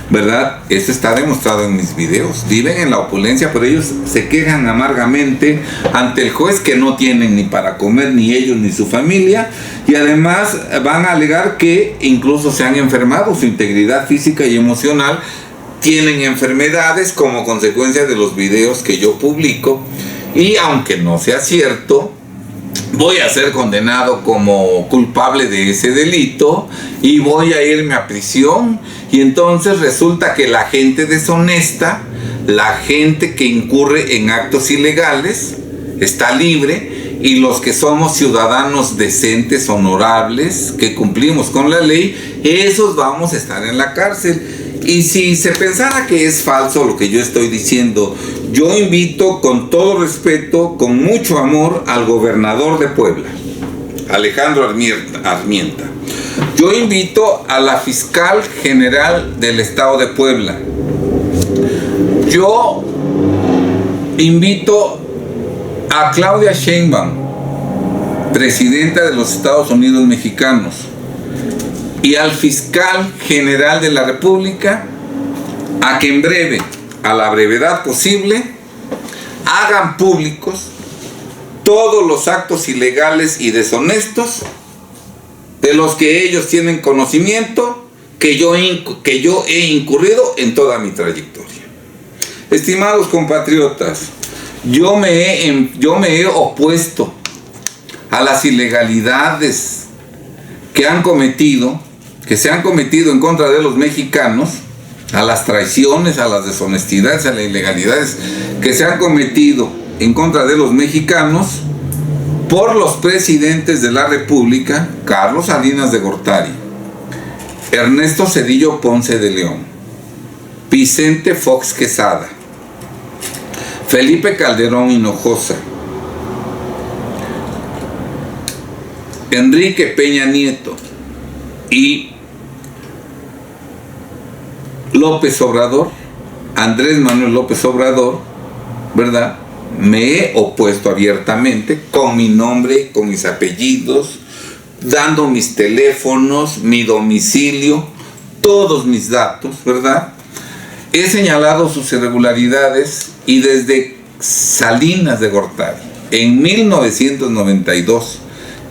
Speaker 1: ¿verdad? Esto está demostrado en mis videos. Viven en la opulencia, pero ellos se quejan amargamente ante el juez que no tienen ni para comer, ni ellos ni su familia, y además van a alegar que incluso se han enfermado, su integridad física y emocional, tienen enfermedades como consecuencia de los videos que yo publico, y aunque no sea cierto, voy a ser condenado como culpable de ese delito y voy a irme a prisión. Y entonces resulta que la gente deshonesta, la gente que incurre en actos ilegales, está libre, y los que somos ciudadanos decentes, honorables, que cumplimos con la ley, esos vamos a estar en la cárcel. Y si se pensara que es falso lo que yo estoy diciendo, yo invito con todo respeto, con mucho amor, al gobernador de Puebla, Alejandro Armienta. Yo invito a la fiscal general del estado de Puebla. Yo invito a Claudia Sheinbaum, presidenta de los Estados Unidos mexicanos, y al fiscal general de la República a que en breve, a la brevedad posible, hagan públicos todos los actos ilegales y deshonestos de los que ellos tienen conocimiento, que yo he incurrido en toda mi trayectoria. Estimados compatriotas, yo me he opuesto a las ilegalidades que se han cometido en contra de los mexicanos, a las traiciones, a las deshonestidades, a las ilegalidades que se han cometido en contra de los mexicanos por los presidentes de la República, Carlos Salinas de Gortari, Ernesto Zedillo Ponce de León, Vicente Fox Quesada, Felipe Calderón Hinojosa, Enrique Peña Nieto y López Obrador, Andrés Manuel López Obrador, ¿verdad? Me he opuesto abiertamente, con mi nombre, con mis apellidos, dando mis teléfonos, mi domicilio, todos mis datos, ¿verdad? He señalado sus irregularidades, y desde Salinas de Gortari, en 1992,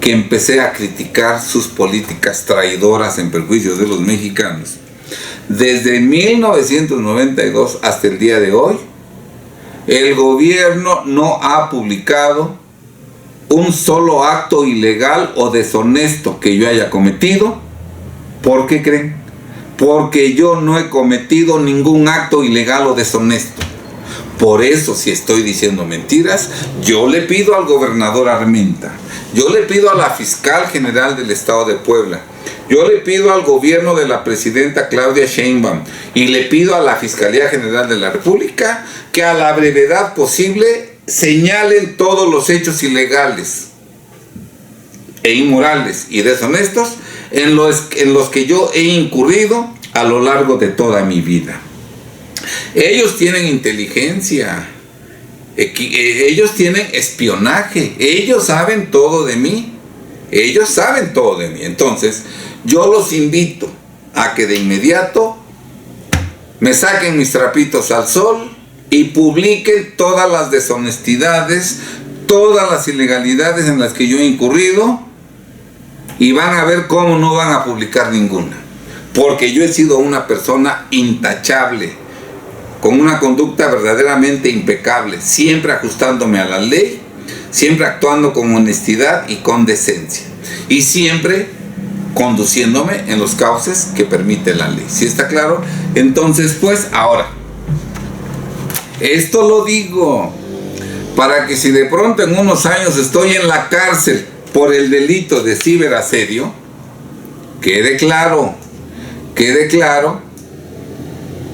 Speaker 1: que empecé a criticar sus políticas traidoras en perjuicio de los mexicanos, desde 1992 hasta el día de hoy, el gobierno no ha publicado un solo acto ilegal o deshonesto que yo haya cometido. ¿Por qué creen? porque yo no he cometido ningún acto ilegal o deshonesto. Por eso, si estoy diciendo mentiras, yo le pido al gobernador Armenta, yo le pido a la fiscal general del estado de Puebla, yo le pido al gobierno de la presidenta Claudia Sheinbaum y le pido a la Fiscalía General de la República que a la brevedad posible señalen todos los hechos ilegales e inmorales y deshonestos en los que yo he incurrido a lo largo de toda mi vida. Ellos tienen inteligencia, ellos tienen espionaje, ellos saben todo de mí, ellos saben todo de mí. Entonces, yo los invito a que de inmediato me saquen mis trapitos al sol y publiquen todas las deshonestidades, todas las ilegalidades en las que yo he incurrido, y van a ver cómo no van a publicar ninguna. Porque yo he sido una persona intachable, con una conducta verdaderamente impecable, siempre ajustándome a la ley, siempre actuando con honestidad y con decencia, y siempre conduciéndome en los cauces que permite la ley. ¿Sí está claro? Entonces, pues, ahora, esto lo digo para que si de pronto en unos años estoy en la cárcel por el delito de ciberasedio, quede claro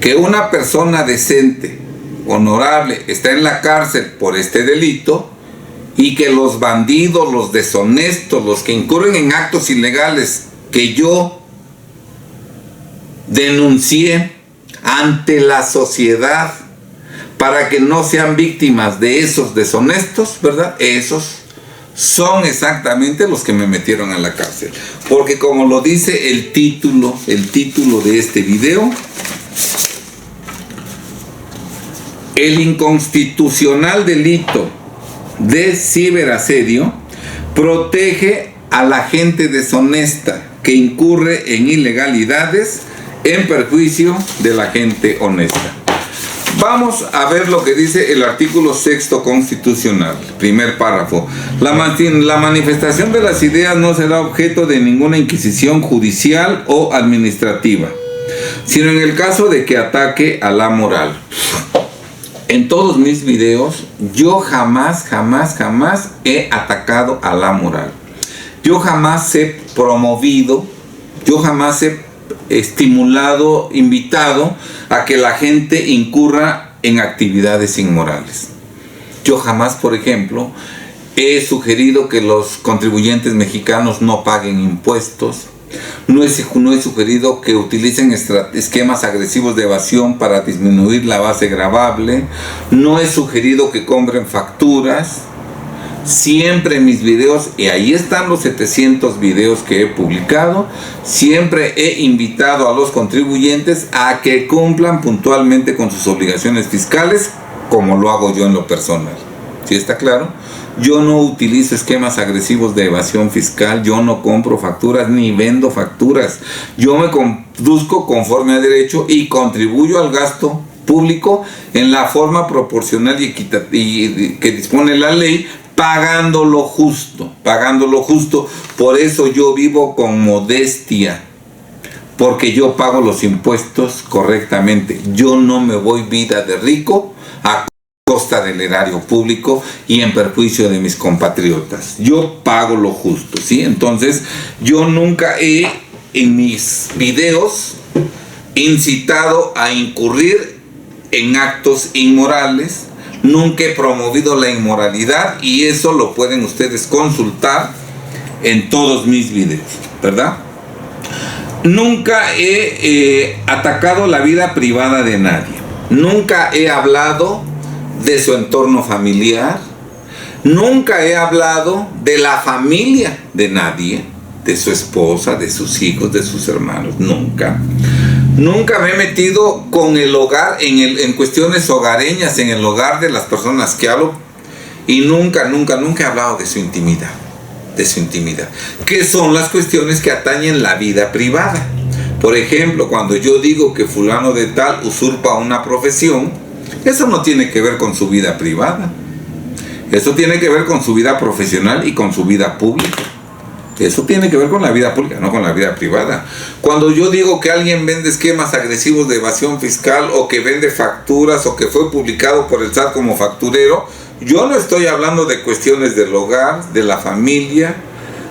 Speaker 1: que una persona decente, honorable, está en la cárcel por este delito, y que los bandidos, los deshonestos, los que incurren en actos ilegales que yo denuncié ante la sociedad para que no sean víctimas de esos deshonestos, ¿verdad? Esos son exactamente los que me metieron a la cárcel. Porque como lo dice el título de este video, el inconstitucional delito de ciberasedio protege a la gente deshonesta que incurre en ilegalidades en perjuicio de la gente honesta. Vamos a ver lo que dice el artículo 6º constitucional, primer párrafo. La manifestación de las ideas no será objeto de ninguna inquisición judicial o administrativa, sino en el caso de que ataque a la moral. En todos mis videos, yo jamás he atacado a la moral. Yo jamás he promovido, yo jamás he estimulado, invitado a que la gente incurra en actividades inmorales. Yo jamás, por ejemplo, he sugerido que los contribuyentes mexicanos no paguen impuestos. No he sugerido que utilicen esquemas agresivos de evasión para disminuir la base gravable. No he sugerido que compren facturas. Siempre en mis videos, y ahí están los 700 videos que he publicado, siempre he invitado a los contribuyentes a que cumplan puntualmente con sus obligaciones fiscales, como lo hago yo en lo personal. ¿Sí está claro? Yo no utilizo esquemas agresivos de evasión fiscal, yo no compro facturas ni vendo facturas. Yo me conduzco conforme a derecho y contribuyo al gasto público en la forma proporcional y equitativa que dispone la ley, pagando lo justo. Por eso yo vivo con modestia, porque yo pago los impuestos correctamente. Yo no me voy vida de rico a costa del erario público y en perjuicio de mis compatriotas. Yo pago lo justo, ¿sí? Entonces, yo nunca he, en mis videos, incitado a incurrir en actos inmorales. Nunca he promovido la inmoralidad, y eso lo pueden ustedes consultar en todos mis videos, ¿verdad? Nunca he atacado la vida privada de nadie. Nunca he hablado de su entorno familiar. Nunca he hablado de la familia de nadie, de su esposa, de sus hijos, de sus hermanos. Nunca me he metido con el hogar, en cuestiones hogareñas, en el hogar de las personas que hablo, y nunca he hablado de su intimidad, que son las cuestiones que atañen la vida privada. Por ejemplo, cuando yo digo que fulano de tal usurpa una profesión, eso no tiene que ver con su vida privada, eso tiene que ver con su vida profesional y con su vida pública. Eso tiene que ver con la vida pública, no con la vida privada. Cuando yo digo que alguien vende esquemas agresivos de evasión fiscal o que vende facturas o que fue publicado por el SAT como facturero, yo no estoy hablando de cuestiones del hogar, de la familia,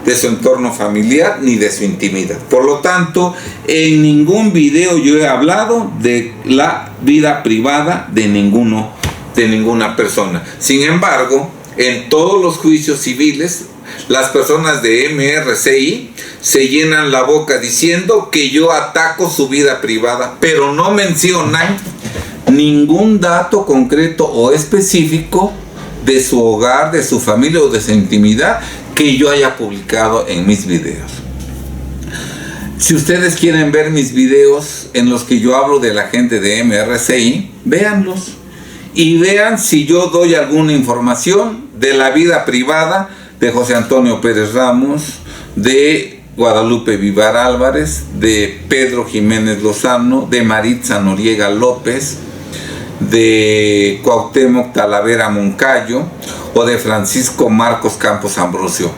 Speaker 1: de su entorno familiar, ni de su intimidad. Por lo tanto, en ningún video yo he hablado de la vida privada de ninguna persona. Sin embargo, en todos los juicios civiles, las personas de MRCI se llenan la boca diciendo que yo ataco su vida privada, pero no mencionan ningún dato concreto o específico de su hogar, de su familia o de su intimidad que yo haya publicado en mis videos. Si ustedes quieren ver mis videos en los que yo hablo de la gente de MRCI, véanlos y vean si yo doy alguna información de la vida privada de José Antonio Pérez Ramos, de Guadalupe Vivar Álvarez, de Pedro Jiménez Lozano, de Maritza Noriega López, de Cuauhtémoc Talavera Moncayo o de Francisco Marcos Campos Ambrosio.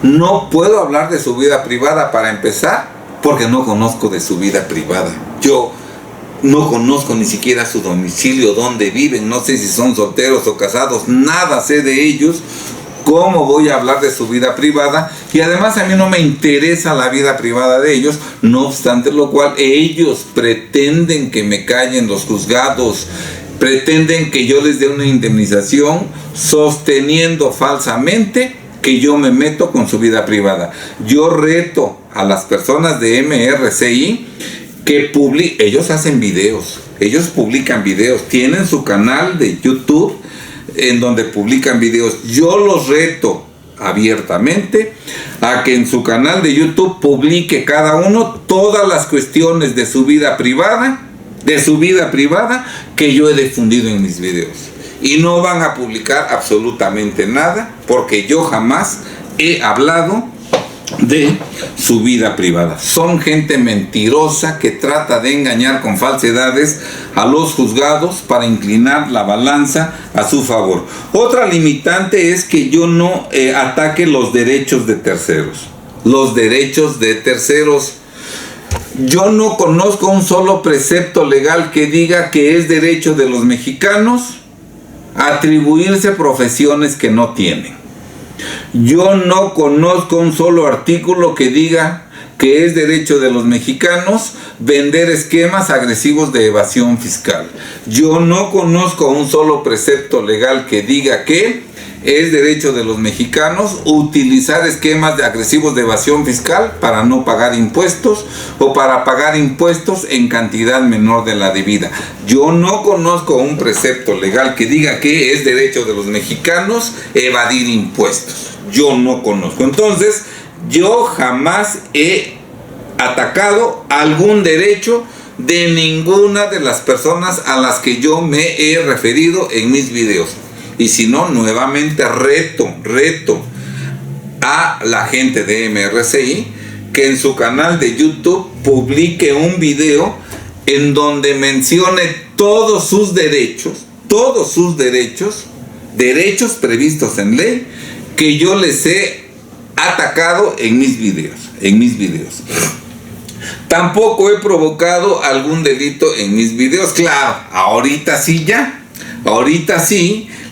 Speaker 1: No puedo hablar de su vida privada para empezar, porque no conozco de su vida privada. Yo no conozco ni siquiera su domicilio, dónde viven, no sé si son solteros o casados, nada sé de ellos. ¿Cómo voy a hablar de su vida privada? Y además a mí no me interesa la vida privada de ellos, no obstante lo cual ellos pretenden que me callen los juzgados, pretenden que yo les dé una indemnización sosteniendo falsamente que yo me meto con su vida privada. Yo reto a las personas de MRCI que ellos hacen videos, ellos publican videos, tienen su canal de YouTube en donde publican videos. Yo los reto abiertamente a que en su canal de YouTube publique cada uno todas las cuestiones de su vida privada, que yo he difundido en mis videos. Y no van a publicar absolutamente nada, porque yo jamás he hablado de su vida privada. Son gente mentirosa que trata de engañar con falsedades a los juzgados para inclinar la balanza a su favor. Otra limitante es que yo no ataque los derechos de terceros. Los derechos de terceros. Yo no conozco un solo precepto legal que diga que es derecho de los mexicanos atribuirse profesiones que no tienen. Yo no conozco un solo artículo que diga que es derecho de los mexicanos vender esquemas agresivos de evasión fiscal. Yo no conozco un solo precepto legal que diga que es derecho de los mexicanos utilizar esquemas de agresivos de evasión fiscal para no pagar impuestos o para pagar impuestos en cantidad menor de la debida. Yo no conozco un precepto legal que diga que es derecho de los mexicanos evadir impuestos. Yo no conozco. Entonces, yo jamás he atacado algún derecho de ninguna de las personas a las que yo me he referido en mis videos. Y si no, nuevamente reto a la gente de MRCI que en su canal de YouTube publique un video en donde mencione todos sus derechos previstos en ley que yo les he atacado en mis videos. Tampoco he provocado algún delito en mis videos. Claro, ahorita sí,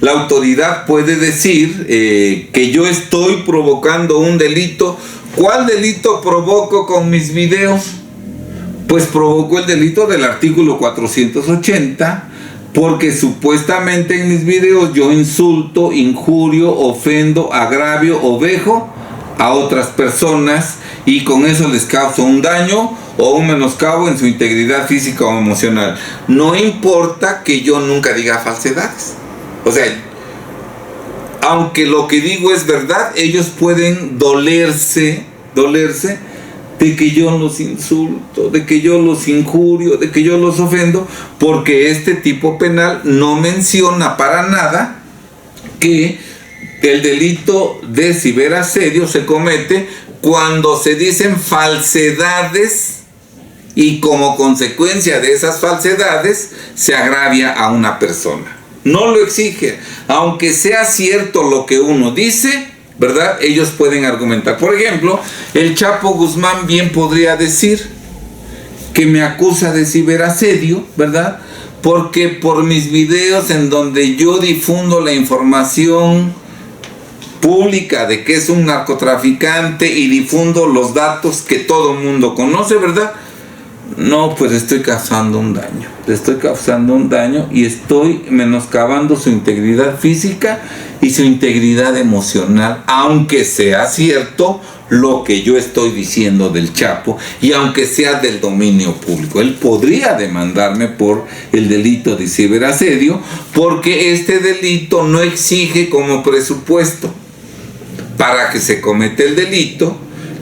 Speaker 1: la autoridad puede decir que yo estoy provocando un delito. ¿Cuál delito provoco con mis videos? Pues provoco el delito del artículo 480, porque supuestamente en mis videos yo insulto, injurio, ofendo, agravio o vejo a otras personas y con eso les causo un daño o un menoscabo en su integridad física o emocional. No importa que yo nunca diga falsedades. O sea, aunque lo que digo es verdad, ellos pueden dolerse de que yo los insulto, de que yo los injurio, de que yo los ofendo, porque este tipo penal no menciona para nada que el delito de ciberasedio se comete cuando se dicen falsedades y como consecuencia de esas falsedades se agravia a una persona. No lo exige. Aunque sea cierto lo que uno dice, ¿verdad? Ellos pueden argumentar. Por ejemplo, el Chapo Guzmán bien podría decir que me acusa de ciberasedio, ¿verdad? Porque por mis videos en donde yo difundo la información pública de que es un narcotraficante y difundo los datos que todo el mundo conoce, ¿verdad? No, pues estoy causando un daño. Le estoy causando un daño y estoy menoscabando su integridad física y su integridad emocional, aunque sea cierto lo que yo estoy diciendo del Chapo y aunque sea del dominio público. Él podría demandarme por el delito de ciberasedio porque este delito no exige como presupuesto para que se cometa el delito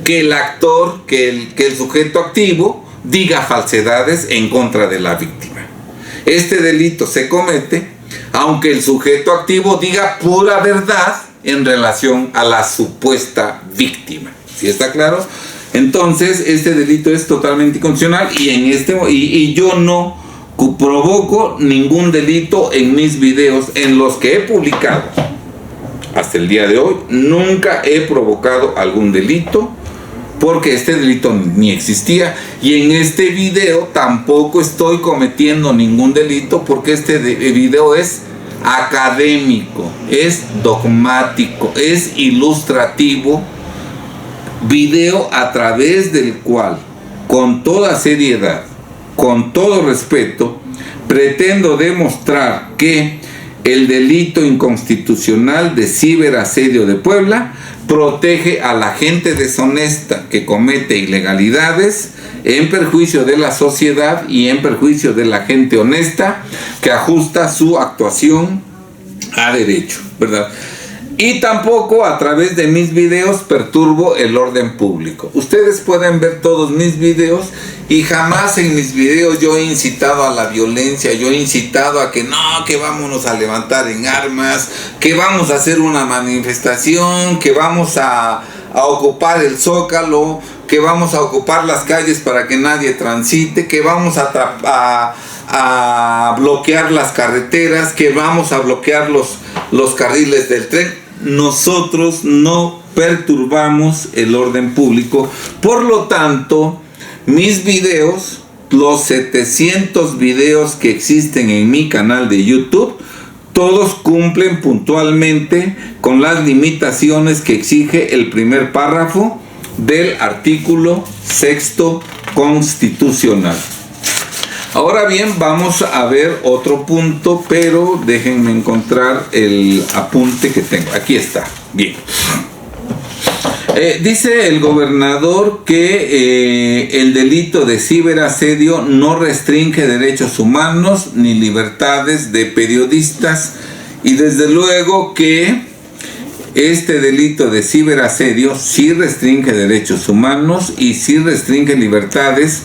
Speaker 1: que el actor, que el sujeto activo diga falsedades en contra de la víctima. Este delito se comete aunque el sujeto activo diga pura verdad en relación a la supuesta víctima. ¿Sí está claro? Entonces, este delito es totalmente inconstitucional y yo no provoco ningún delito en mis videos en los que he publicado. Hasta el día de hoy nunca he provocado algún delito porque este delito ni existía, y en este video tampoco estoy cometiendo ningún delito porque este video es académico, es dogmático, es ilustrativo, video a través del cual, con toda seriedad, con todo respeto, pretendo demostrar que el delito inconstitucional de ciberasedio de Puebla protege a la gente deshonesta que comete ilegalidades en perjuicio de la sociedad y en perjuicio de la gente honesta que ajusta su actuación a derecho, ¿verdad? Y tampoco a través de mis videos perturbo el orden público. Ustedes pueden ver todos mis videos y jamás en mis videos yo he incitado a la violencia, yo he incitado a que no, que vámonos a levantar en armas, que vamos a hacer una manifestación, que vamos a ocupar el Zócalo, que vamos a ocupar las calles para que nadie transite, que vamos a bloquear las carreteras, que vamos a bloquear los carriles del tren. Nosotros no perturbamos el orden público, por lo tanto, mis videos, los 700 videos que existen en mi canal de YouTube, todos cumplen puntualmente con las limitaciones que exige el primer párrafo del artículo 6º constitucional. Ahora bien, vamos a ver otro punto, pero déjenme encontrar el apunte que tengo. Aquí está. Bien. Dice el gobernador que el delito de ciberasedio no restringe derechos humanos ni libertades de periodistas, y desde luego que este delito de ciberasedio sí restringe derechos humanos y sí restringe libertades,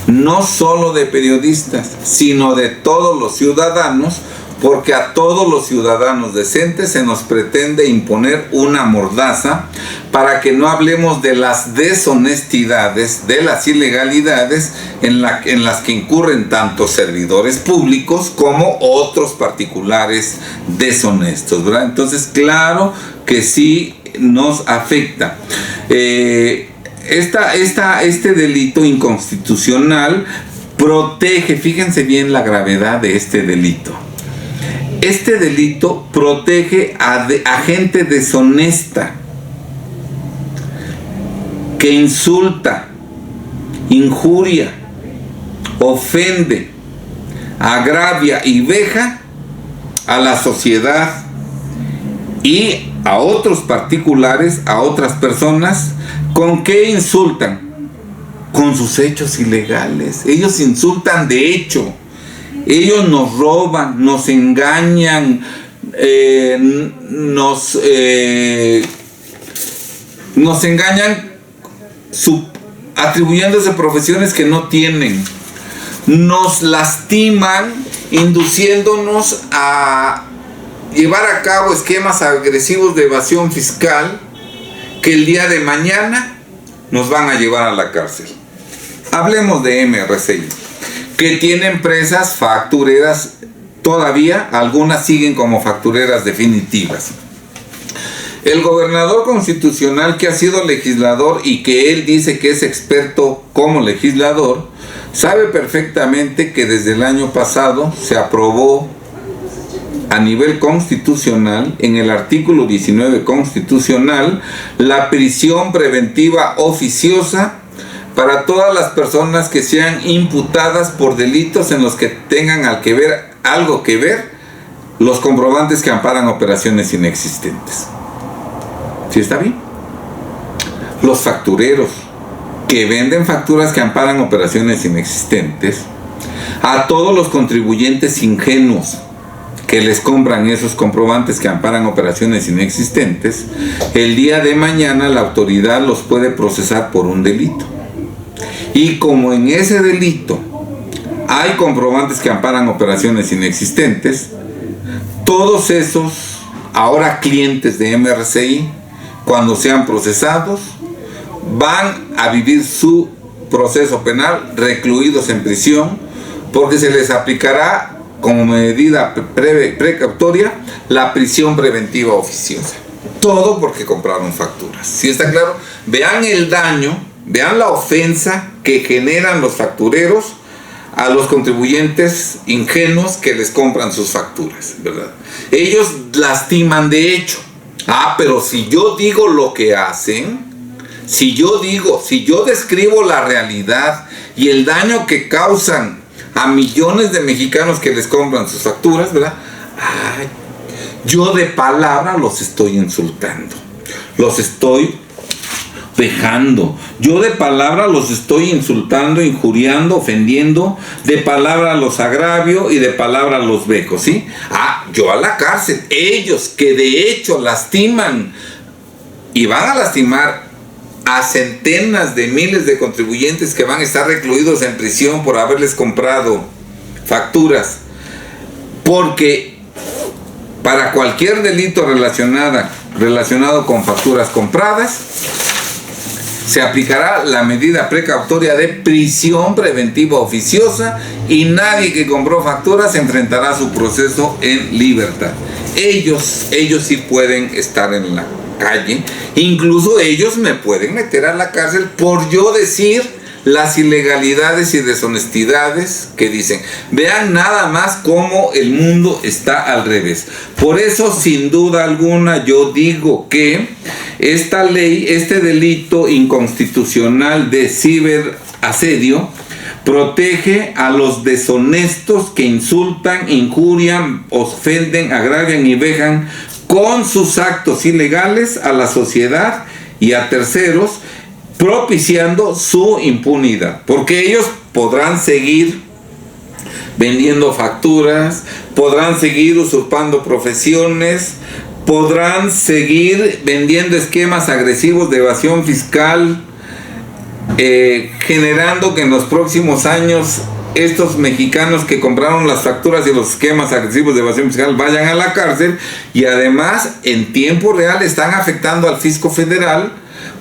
Speaker 1: no solo de periodistas, sino de todos los ciudadanos, porque a todos los ciudadanos decentes se nos pretende imponer una mordaza para que no hablemos de las deshonestidades, de las ilegalidades en las que incurren tanto servidores públicos como otros particulares deshonestos, ¿verdad? Entonces, claro que sí nos afecta. Este delito inconstitucional protege, fíjense bien la gravedad de este delito. Este delito protege a gente deshonesta que insulta, injuria, ofende, agravia y veja a la sociedad y a otros particulares, a otras personas. ¿Con qué insultan? Con sus hechos ilegales. Ellos insultan de hecho. Ellos nos roban, nos engañan, nos engañan atribuyéndose profesiones que no tienen. Nos lastiman, induciéndonos a llevar a cabo esquemas agresivos de evasión fiscal que el día de mañana nos van a llevar a la cárcel. Hablemos de MRCI, que tiene empresas factureras todavía, algunas siguen como factureras definitivas. El gobernador constitucional, que ha sido legislador y que él dice que es experto como legislador, sabe perfectamente que desde el año pasado se aprobó a nivel constitucional, en el artículo 19 constitucional, la prisión preventiva oficiosa para todas las personas que sean imputadas por delitos en los que tengan algo que ver los comprobantes que amparan operaciones inexistentes. ¿Sí está bien? Los factureros que venden facturas que amparan operaciones inexistentes, a todos los contribuyentes ingenuos que les compran esos comprobantes que amparan operaciones inexistentes, el día de mañana la autoridad los puede procesar por un delito. Y como en ese delito hay comprobantes que amparan operaciones inexistentes, todos esos ahora clientes de MRCI, cuando sean procesados, van a vivir su proceso penal recluidos en prisión, porque se les aplicará como medida precautoria la prisión preventiva oficiosa. Todo porque compraron facturas. ¿Sí está claro? Vean el daño, vean la ofensa que generan los factureros a los contribuyentes ingenuos que les compran sus facturas, ¿verdad? Ellos lastiman de hecho. Pero si yo digo lo que hacen, si yo describo la realidad y el daño que causan a millones de mexicanos que les compran sus facturas, ¿verdad? Yo de palabra los estoy insultando, los estoy vejando, yo de palabra los estoy insultando, injuriando, ofendiendo, de palabra los agravio y de palabra los vejo, ¿sí? Yo a la cárcel. Ellos que de hecho lastiman y van a lastimar a centenas de miles de contribuyentes que van a estar recluidos en prisión por haberles comprado facturas, porque para cualquier delito relacionado con facturas compradas se aplicará la medida precautoria de prisión preventiva oficiosa y nadie que compró facturas enfrentará su proceso en libertad. Ellos sí pueden estar en la calle, incluso ellos me pueden meter a la cárcel por yo decir las ilegalidades y deshonestidades que dicen. Vean nada más cómo el mundo está al revés. Por eso, sin duda alguna, yo digo que esta ley, este delito inconstitucional de ciberasedio, protege a los deshonestos que insultan, injurian, ofenden, agravian y vejan con sus actos ilegales a la sociedad y a terceros, propiciando su impunidad, porque ellos podrán seguir vendiendo facturas, podrán seguir usurpando profesiones, podrán seguir vendiendo esquemas agresivos de evasión fiscal, generando que en los próximos años estos mexicanos que compraron las facturas y los esquemas agresivos de evasión fiscal vayan a la cárcel, y además en tiempo real están afectando al fisco federal,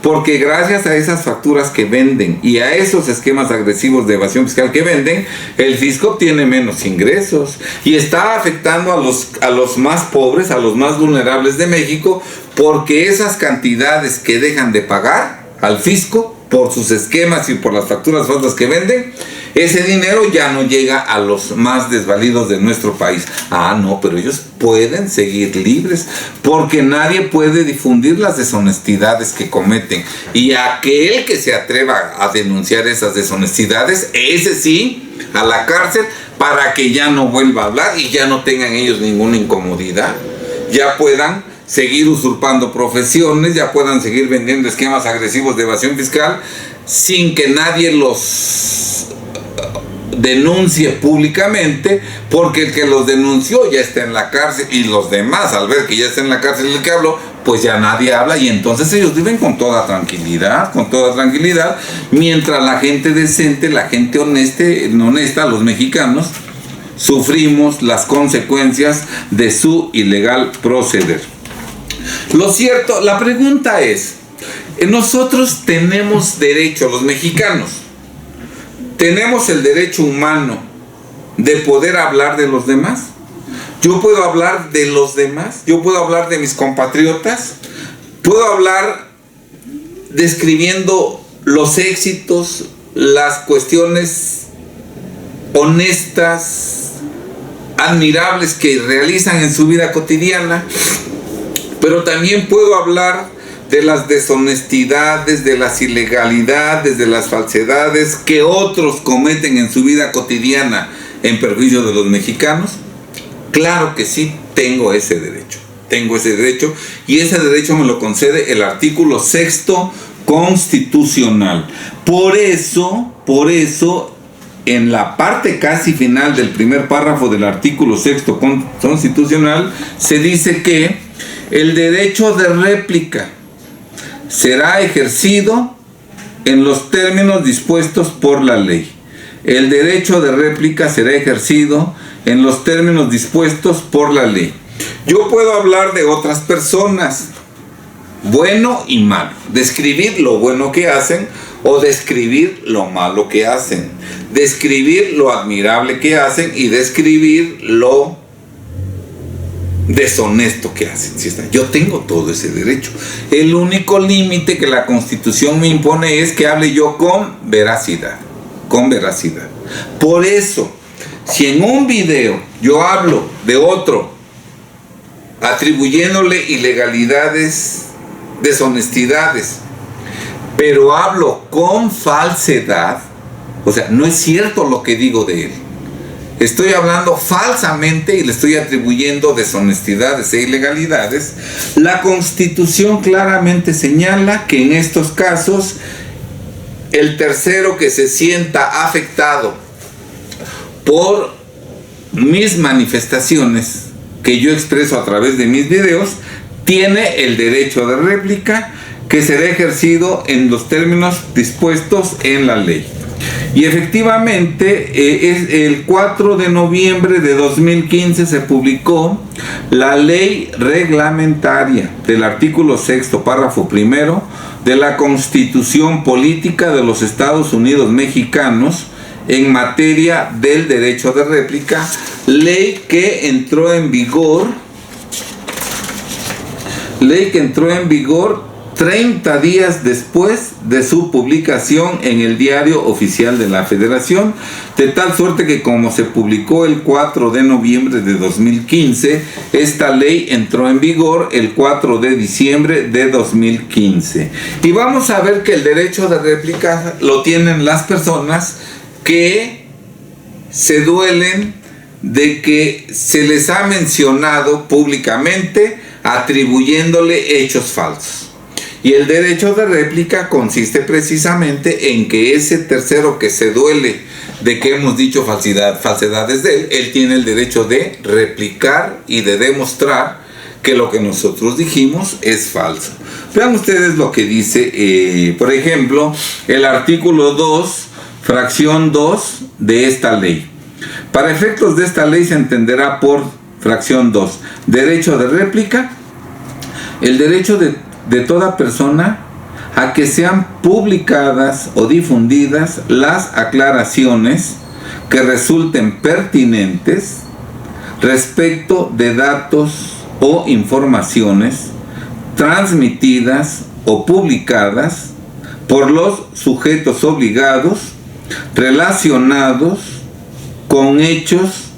Speaker 1: porque gracias a esas facturas que venden y a esos esquemas agresivos de evasión fiscal que venden, el fisco obtiene menos ingresos y está afectando a los más pobres, a los más vulnerables de México, porque esas cantidades que dejan de pagar al fisco por sus esquemas y por las facturas falsas que venden, ese dinero ya no llega a los más desvalidos de nuestro país. No, pero ellos pueden seguir libres, porque nadie puede difundir las deshonestidades que cometen. Y aquel que se atreva a denunciar esas deshonestidades, ese sí, a la cárcel, para que ya no vuelva a hablar y ya no tengan ellos ninguna incomodidad. Ya puedan seguir usurpando profesiones, ya puedan seguir vendiendo esquemas agresivos de evasión fiscal sin que nadie los denuncie públicamente, porque el que los denunció ya está en la cárcel, y los demás, al ver que ya está en la cárcel el que habló, pues ya nadie habla, y entonces ellos viven con toda tranquilidad, mientras la gente decente, la gente honesta, los mexicanos, sufrimos las consecuencias de su ilegal proceder. Lo cierto, la pregunta es, nosotros tenemos derecho, los mexicanos, tenemos el derecho humano de poder hablar de los demás. Yo puedo hablar de los demás, yo puedo hablar de mis compatriotas, Puedo hablar describiendo los éxitos, las cuestiones honestas, admirables que realizan en su vida cotidiana, pero también puedo hablar de las deshonestidades, de las ilegalidades, de las falsedades que otros cometen en su vida cotidiana en perjuicio de los mexicanos. Claro que sí, tengo ese derecho y ese derecho me lo concede el artículo 6º constitucional. Por eso, en la parte casi final del primer párrafo del artículo 6º constitucional se dice que el derecho de réplica será ejercido en los términos dispuestos por la ley. El derecho de réplica será ejercido en los términos dispuestos por la ley. Yo puedo hablar de otras personas, bueno y malo, describir lo bueno que hacen o describir lo malo que hacen, describir lo admirable que hacen y describir lo deshonesto que hacen. Yo tengo todo ese derecho. El único límite que la Constitución me impone es que hable yo con veracidad. Por eso, si en un video yo hablo de otro atribuyéndole ilegalidades, deshonestidades, pero hablo con falsedad, o sea, no es cierto lo que digo de él, estoy hablando falsamente y le estoy atribuyendo deshonestidades e ilegalidades, la Constitución claramente señala que en estos casos el tercero que se sienta afectado por mis manifestaciones que yo expreso a través de mis videos, tiene el derecho de réplica que será ejercido en los términos dispuestos en la ley. Y efectivamente, el 4 de noviembre de 2015 se publicó la ley reglamentaria del artículo 6º, párrafo 1 de la Constitución Política de los Estados Unidos Mexicanos en materia del derecho de réplica, ley que entró en vigor 30 días después de su publicación en el Diario Oficial de la Federación, de tal suerte que como se publicó el 4 de noviembre de 2015, esta ley entró en vigor el 4 de diciembre de 2015. Y vamos a ver que el derecho de réplica lo tienen las personas que se duelen de que se les ha mencionado públicamente atribuyéndole hechos falsos. Y el derecho de réplica consiste precisamente en que ese tercero que se duele de que hemos dicho falsedades de él tiene el derecho de replicar y de demostrar que lo que nosotros dijimos es falso. Vean ustedes lo que dice, por ejemplo, el artículo 2, fracción 2 de esta ley. Para efectos de esta ley se entenderá por fracción 2, derecho de réplica, el derecho de toda persona a que sean publicadas o difundidas las aclaraciones que resulten pertinentes respecto de datos o informaciones transmitidas o publicadas por los sujetos obligados relacionados con hechos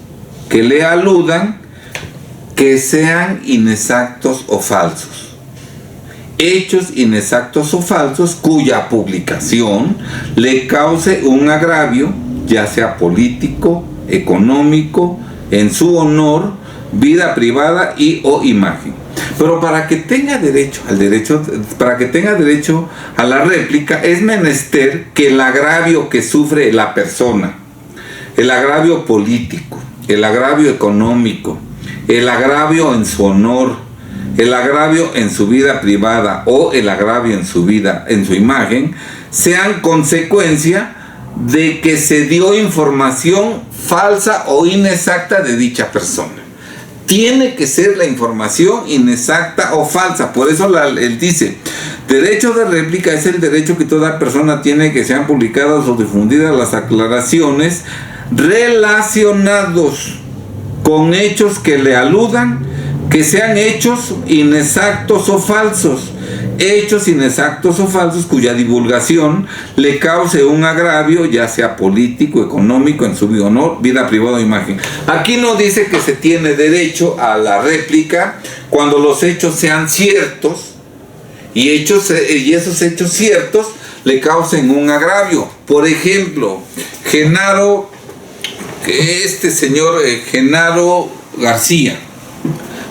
Speaker 1: que le aludan que sean inexactos o falsos. Hechos inexactos o falsos cuya publicación le cause un agravio, ya sea político, económico, en su honor, vida privada y o imagen. Pero para que tenga derecho a la réplica es menester que el agravio que sufre la persona, el agravio político, el agravio económico, el agravio en su honor, el agravio en su vida privada o el agravio en su imagen, sean consecuencia de que se dio información falsa o inexacta de dicha persona. Tiene que ser la información inexacta o falsa. Por eso él dice, derecho de réplica es el derecho que toda persona tiene que sean publicadas o difundidas las aclaraciones relacionados con hechos que le aludan, que sean hechos inexactos o falsos, hechos inexactos o falsos cuya divulgación le cause un agravio, ya sea político, económico, en su vida privada o imagen. Aquí no dice que se tiene derecho a la réplica cuando los hechos sean ciertos y esos hechos ciertos le causen un agravio. Por ejemplo, Genaro García,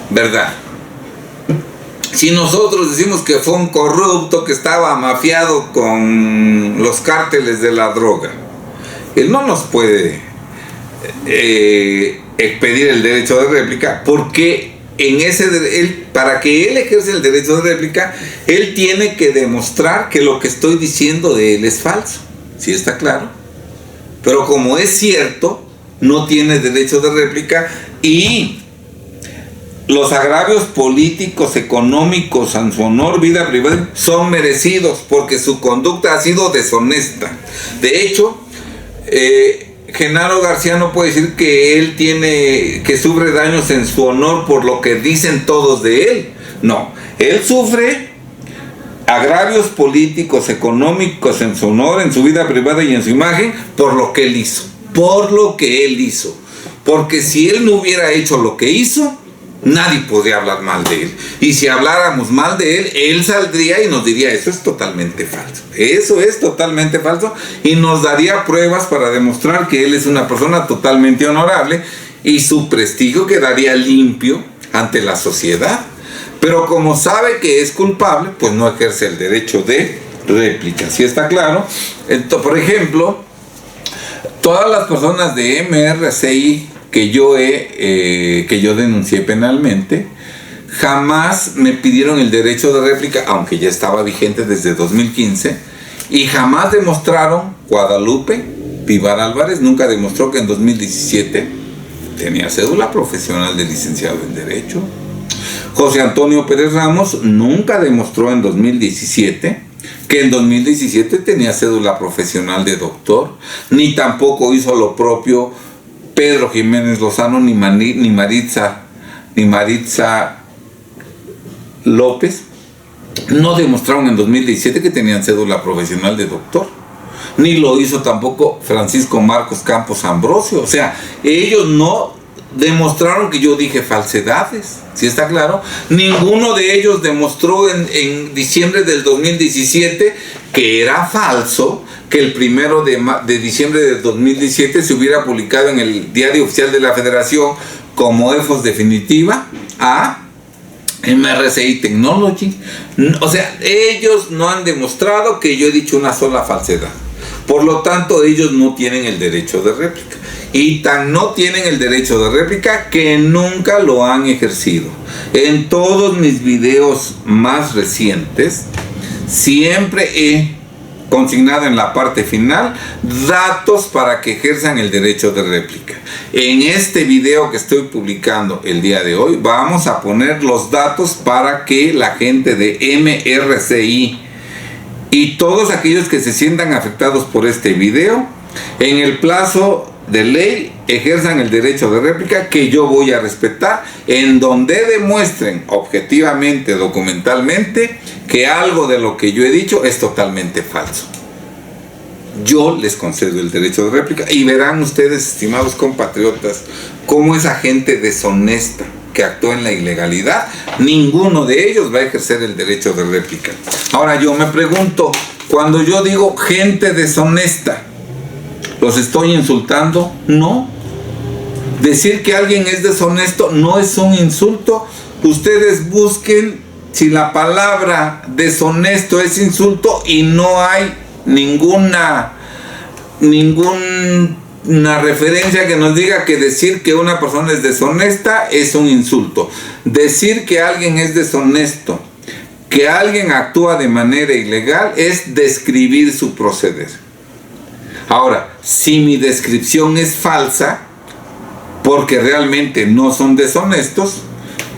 Speaker 1: ¿verdad? Si nosotros decimos que fue un corrupto que estaba mafiado con los cárteles de la droga, él no nos puede expedir el derecho de réplica, porque para que él ejerza el derecho de réplica, él tiene que demostrar que lo que estoy diciendo de él es falso. ¿Sí está claro? Pero como es cierto, no tiene derecho de réplica, y los agravios políticos, económicos, en su honor, vida privada, son merecidos porque su conducta ha sido deshonesta. De hecho, Genaro García no puede decir que él que sufre daños en su honor por lo que dicen todos de él. No, él sufre agravios políticos, económicos en su honor, en su vida privada y en su imagen por lo que él hizo. Por lo que él hizo. Porque si él no hubiera hecho lo que hizo, nadie podría hablar mal de él. Y si habláramos mal de él, él saldría y nos diría: eso es totalmente falso. Eso es totalmente falso. Y nos daría pruebas para demostrar que él es una persona totalmente honorable y su prestigio quedaría limpio ante la sociedad. Pero como sabe que es culpable, pues no ejerce el derecho de réplica. ¿Sí está claro? Entonces, por ejemplo, todas las personas de MRCI que yo denuncié penalmente, jamás me pidieron el derecho de réplica, aunque ya estaba vigente desde 2015, y jamás demostraron. Guadalupe Vivar Álvarez nunca demostró que en 2017 tenía cédula profesional de licenciado en Derecho. José Antonio Pérez Ramos nunca demostró en 2017 que en 2017 tenía cédula profesional de doctor, ni tampoco hizo lo propio Pedro Jiménez Lozano ni Maritza López. No demostraron en 2017 que tenían cédula profesional de doctor, ni lo hizo tampoco Francisco Marcos Campos Ambrosio. O sea, ellos no demostraron que yo dije falsedades. ¿Sí está claro? Ninguno de ellos demostró en diciembre del 2017 que era falso que el 1 de diciembre del 2017 se hubiera publicado en el Diario Oficial de la Federación como EFOS definitiva a MRCI Technology. O sea, ellos no han demostrado que yo he dicho una sola falsedad. Por lo tanto, ellos no tienen el derecho de réplica. Y tan no tienen el derecho de réplica que nunca lo han ejercido. En todos mis videos más recientes, siempre he consignado en la parte final datos para que ejerzan el derecho de réplica. En este video que estoy publicando el día de hoy, vamos a poner los datos para que la gente de MRCI y todos aquellos que se sientan afectados por este video, en el plazo de ley, ejerzan el derecho de réplica, que yo voy a respetar, en donde demuestren objetivamente, documentalmente, que algo de lo que yo he dicho es totalmente falso. Yo les concedo el derecho de réplica y verán ustedes, estimados compatriotas, cómo esa gente deshonesta que actuó en la ilegalidad, ninguno de ellos va a ejercer el derecho de réplica. Ahora yo me pregunto, cuando yo digo gente deshonesta, ¿los estoy insultando? No. Decir que alguien es deshonesto no es un insulto. Ustedes busquen si la palabra deshonesto es insulto y no hay ninguna referencia que nos diga que decir que una persona es deshonesta es un insulto. Decir que alguien es deshonesto, que alguien actúa de manera ilegal, es describir su proceder. Ahora, si mi descripción es falsa, porque realmente no son deshonestos,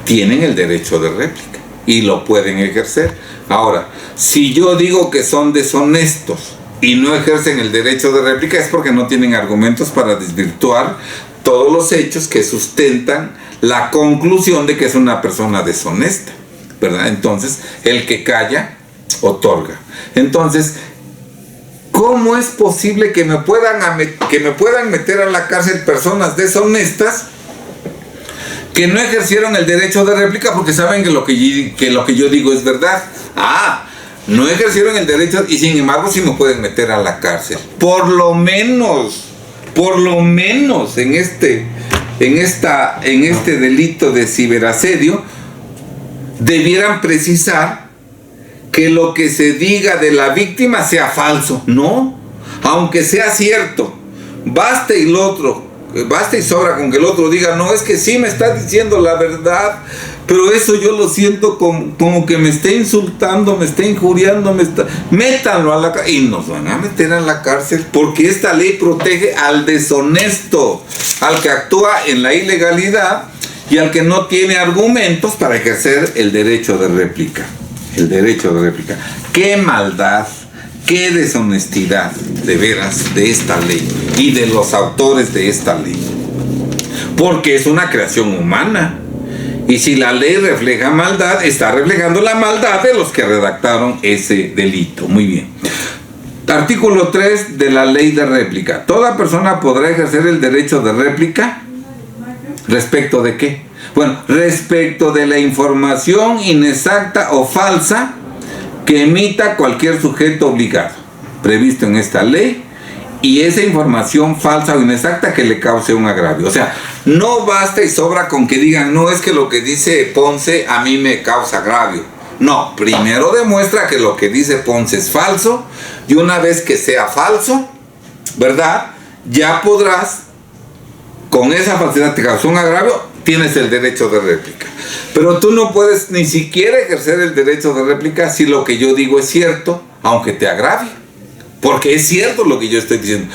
Speaker 1: tienen el derecho de réplica y lo pueden ejercer. Ahora, si yo digo que son deshonestos y no ejercen el derecho de réplica, es porque no tienen argumentos para desvirtuar todos los hechos que sustentan la conclusión de que es una persona deshonesta. ¿verdad? Entonces, el que calla, otorga. Entonces, ¿cómo es posible que me puedan meter a la cárcel personas deshonestas que no ejercieron el derecho de réplica porque saben que lo que yo digo es verdad? No ejercieron el derecho y sin embargo sí me pueden meter a la cárcel. Por lo menos en este delito de ciberasedio debieran precisar que lo que se diga de la víctima sea falso. No, aunque sea cierto, basta y sobra con que el otro diga, no, es que sí me está diciendo la verdad, pero eso yo lo siento como que me está insultando, me está injuriando, métanlo a la cárcel. Y nos van a meter a la cárcel porque esta ley protege al deshonesto, al que actúa en la ilegalidad y al que no tiene argumentos para ejercer el derecho de réplica. El derecho de réplica. ¡Qué maldad! ¡Qué deshonestidad, de veras, de esta ley y de los autores de esta ley! Porque es una creación humana. Y si la ley refleja maldad, está reflejando la maldad de los que redactaron ese delito. Muy bien. Artículo 3 de la ley de réplica. Toda persona podrá ejercer el derecho de réplica. ¿Respecto de qué? Bueno, respecto de la información inexacta o falsa que emita cualquier sujeto obligado, previsto en esta ley, y esa información falsa o inexacta que le cause un agravio. O sea, no basta y sobra con que digan, no, es que lo que dice Ponce a mí me causa agravio. No, primero demuestra que lo que dice Ponce es falso, y una vez que sea falso, ¿verdad? Ya podrás, con esa falsedad te causó un agravio, tienes el derecho de réplica. Pero tú no puedes ni siquiera ejercer el derecho de réplica si lo que yo digo es cierto, aunque te agravie. Porque es cierto lo que yo estoy diciendo.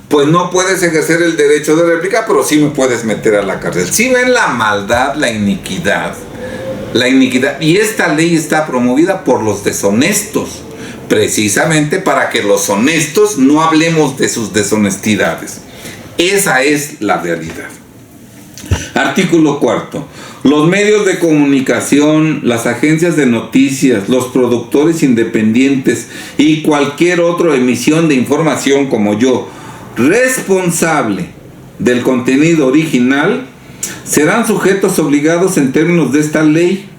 Speaker 1: Pues no puedes ejercer el derecho de réplica, pero sí me puedes meter a la cárcel. Si ven la maldad, la iniquidad. Y esta ley está promovida por los deshonestos, precisamente para que los honestos no hablemos de sus deshonestidades. Esa es la realidad. Artículo 4. Los medios de comunicación, las agencias de noticias, los productores independientes y cualquier otra emisión de información como yo, responsable del contenido original, serán sujetos obligados en términos de esta ley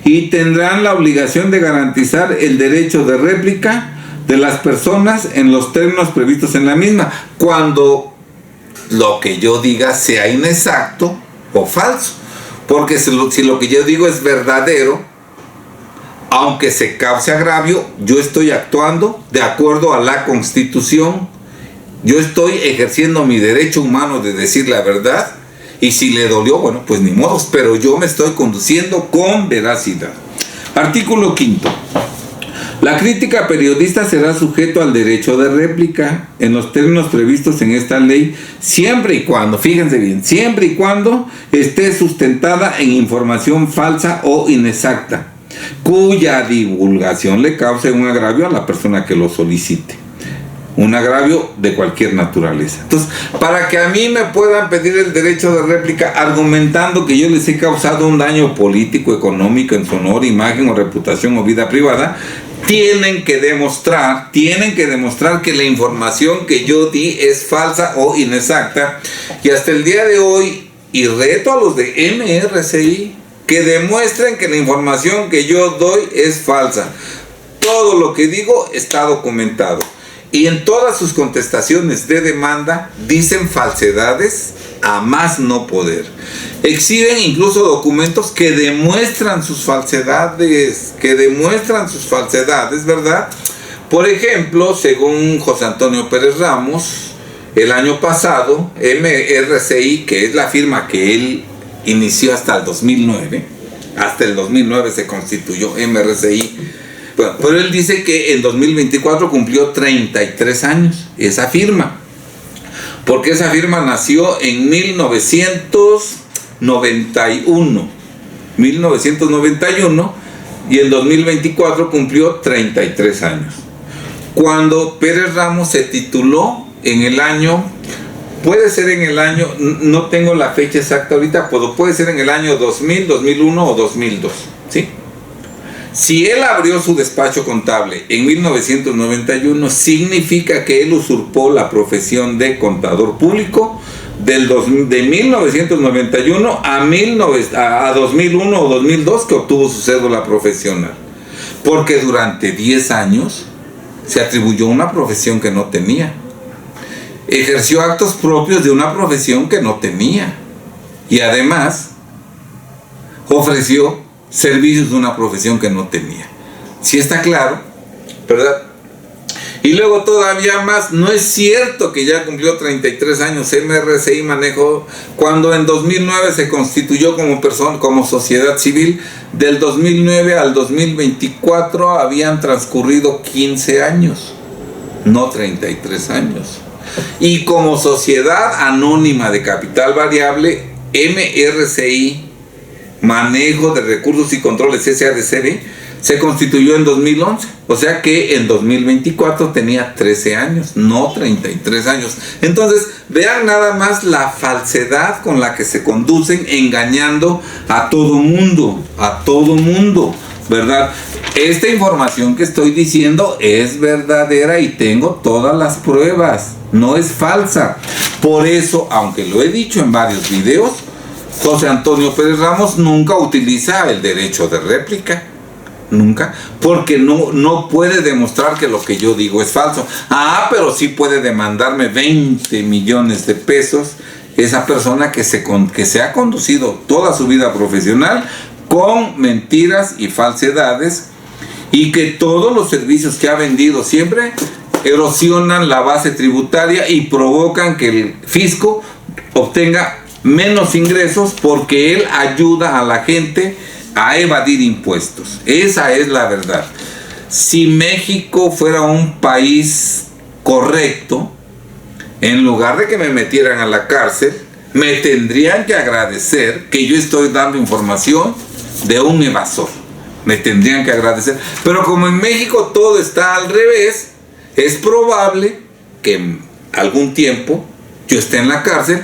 Speaker 1: y tendrán la obligación de garantizar el derecho de réplica de las personas en los términos previstos en la misma, cuando lo que yo diga sea inexacto o falso. Porque si lo que yo digo es verdadero, aunque se cause agravio, yo estoy actuando de acuerdo a la Constitución. Yo estoy ejerciendo mi derecho humano de decir la verdad. Y si le dolió, bueno, pues ni modos, pero yo me estoy conduciendo con veracidad. Artículo 5. La crítica periodista será sujeto al derecho de réplica en los términos previstos en esta ley, siempre y cuando, fíjense bien, siempre y cuando esté sustentada en información falsa o inexacta, cuya divulgación le cause un agravio a la persona que lo solicite. Un agravio de cualquier naturaleza. Entonces, para que a mí me puedan pedir el derecho de réplica argumentando que yo les he causado un daño político, económico, en su honor, imagen o reputación o vida privada, tienen que demostrar que la información que yo di es falsa o inexacta. Y hasta el día de hoy, y reto a los de MRCI, que demuestren que la información que yo doy es falsa. Todo lo que digo está documentado. Y en todas sus contestaciones de demanda dicen falsedades a más no poder. Exhiben incluso documentos que demuestran sus falsedades, ¿verdad? Por ejemplo, según José Antonio Pérez Ramos, el año pasado, MRCI, que es la firma que él inició hasta el 2009, hasta el 2009 se constituyó MRCI. Bueno, pero él dice que en 2024 cumplió 33 años, esa firma. Porque esa firma nació en 1991 y en 2024 cumplió 33 años. Cuando Pérez Ramos se tituló en el año, puede ser en el año, no tengo la fecha exacta ahorita, pero puede ser en el año 2000, 2001 o 2002, ¿sí? Si él abrió su despacho contable en 1991, significa que él usurpó la profesión de contador público de 1991 a 2001 o 2002 que obtuvo su cédula profesional. Porque durante 10 años se atribuyó una profesión que no tenía. Ejerció actos propios de una profesión que no tenía. Y además ofreció servicios de una profesión que no tenía. ¿Sí está claro? ¿Verdad? Y luego todavía más, no es cierto que ya cumplió 33 años MRCI Manejo, cuando en 2009 se constituyó como sociedad civil. Del 2009 al 2024 habían transcurrido 15 años, no 33 años. Y como sociedad anónima de capital variable, MRCI Manejo de Recursos y Controles SADCB se constituyó en 2011, o sea que en 2024 tenía 13 años, no 33 años. Entonces, vean nada más la falsedad con la que se conducen, engañando a todo mundo, ¿verdad? Esta información que estoy diciendo es verdadera y tengo todas las pruebas, no es falsa. Por eso, aunque lo he dicho en varios videos, José Antonio Pérez Ramos nunca utiliza el derecho de réplica. Nunca, porque no puede demostrar que lo que yo digo es falso. Pero sí puede demandarme 20 millones de pesos esa persona que se ha conducido toda su vida profesional con mentiras y falsedades, y que todos los servicios que ha vendido siempre erosionan la base tributaria y provocan que el fisco obtenga menos ingresos, porque él ayuda a la gente a evadir impuestos. Esa es la verdad. Si México fuera un país correcto, en lugar de que me metieran a la cárcel, me tendrían que agradecer que yo estoy dando información de un evasor. Me tendrían que agradecer. Pero como en México todo está al revés, es probable que en algún tiempo yo esté en la cárcel,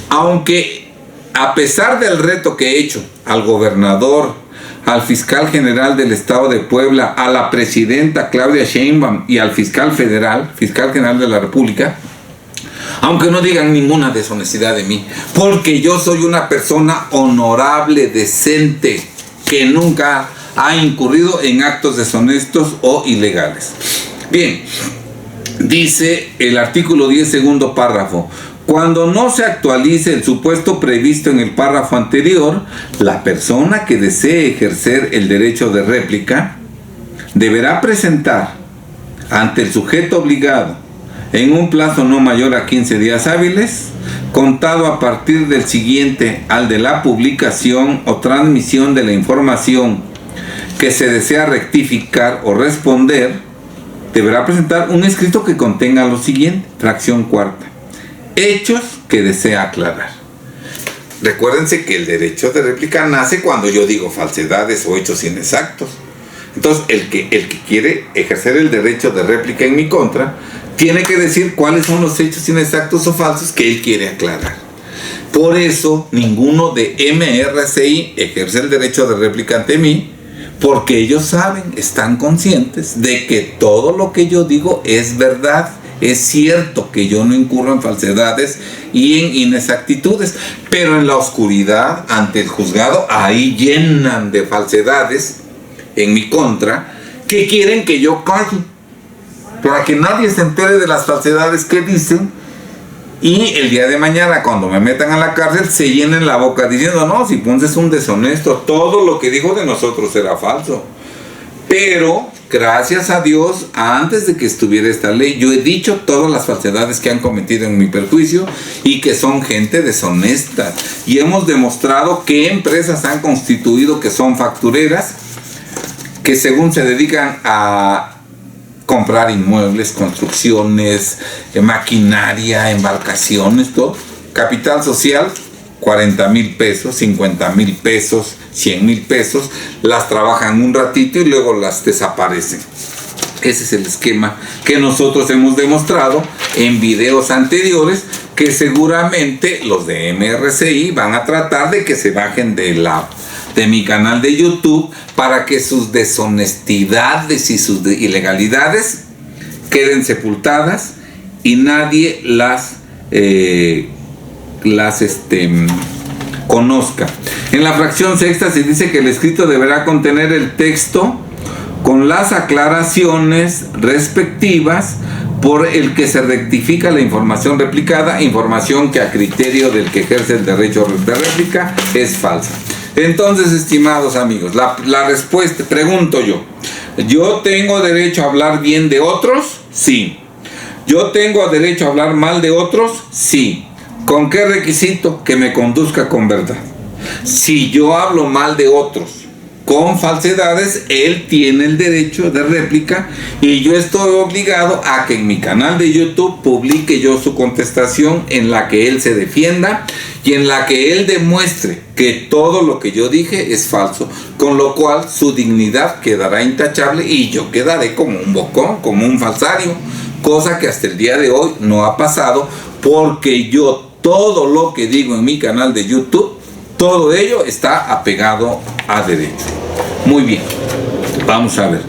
Speaker 1: aunque a pesar del reto que he hecho al gobernador, al fiscal general del estado de Puebla, a la presidenta Claudia Sheinbaum y al fiscal federal, fiscal general de la República, aunque no digan ninguna deshonestidad de mí, porque yo soy una persona honorable, decente, que nunca ha incurrido en actos deshonestos o ilegales. Bien, dice el artículo 10, segundo párrafo: cuando no se actualice el supuesto previsto en el párrafo anterior, la persona que desee ejercer el derecho de réplica deberá presentar ante el sujeto obligado, en un plazo no mayor a 15 días hábiles, contado a partir del siguiente al de la publicación o transmisión de la información que se desea rectificar o responder, deberá presentar un escrito que contenga lo siguiente: fracción cuarta, hechos que desea aclarar. Recuérdense que el derecho de réplica nace cuando yo digo falsedades o hechos inexactos. Entonces, el que quiere ejercer el derecho de réplica en mi contra tiene que decir cuáles son los hechos inexactos o falsos que él quiere aclarar. Por eso, ninguno de MRCI ejerce el derecho de réplica ante mí, porque ellos saben, están conscientes de que todo lo que yo digo es verdad. Es cierto que yo no incurro en falsedades y en inexactitudes, pero en la oscuridad, ante el juzgado, ahí llenan de falsedades en mi contra, que quieren que yo calle, para que nadie se entere de las falsedades que dicen, y el día de mañana, cuando me metan a la cárcel, se llenen la boca diciendo: no, si Ponce es un deshonesto, todo lo que dijo de nosotros era falso. Pero gracias a Dios, antes de que estuviera esta ley, yo he dicho todas las falsedades que han cometido en mi perjuicio y que son gente deshonesta. Y hemos demostrado qué empresas han constituido que son factureras, que según se dedican a comprar inmuebles, construcciones, maquinaria, embarcaciones, todo. Capital social, 40,000 pesos, 50,000 pesos, 100,000 pesos, las trabajan un ratito y luego las desaparecen. Ese es el esquema que nosotros hemos demostrado en videos anteriores, que seguramente los de MRCI van a tratar de que se bajen de la de mi canal de YouTube para que sus deshonestidades y sus ilegalidades queden sepultadas y nadie las conozca. En la fracción sexta se dice que el escrito deberá contener el texto con las aclaraciones respectivas por el que se rectifica la información replicada, información que a criterio del que ejerce el derecho de réplica es falsa. Entonces, estimados amigos, la respuesta, pregunto ¿yo tengo derecho a hablar bien de otros? Sí. ¿Yo tengo derecho a hablar mal de otros? Sí. ¿Con qué requisito? Que me conduzca con verdad. Si yo hablo mal de otros con falsedades, él tiene el derecho de réplica y yo estoy obligado a que en mi canal de YouTube publique yo su contestación en la que él se defienda y en la que él demuestre que todo lo que yo dije es falso, con lo cual su dignidad quedará intachable y yo quedaré como un bocón, como un falsario, cosa que hasta el día de hoy no ha pasado, porque yo todo lo que digo en mi canal de YouTube, todo ello está apegado a derecho. Muy bien, vamos a ver.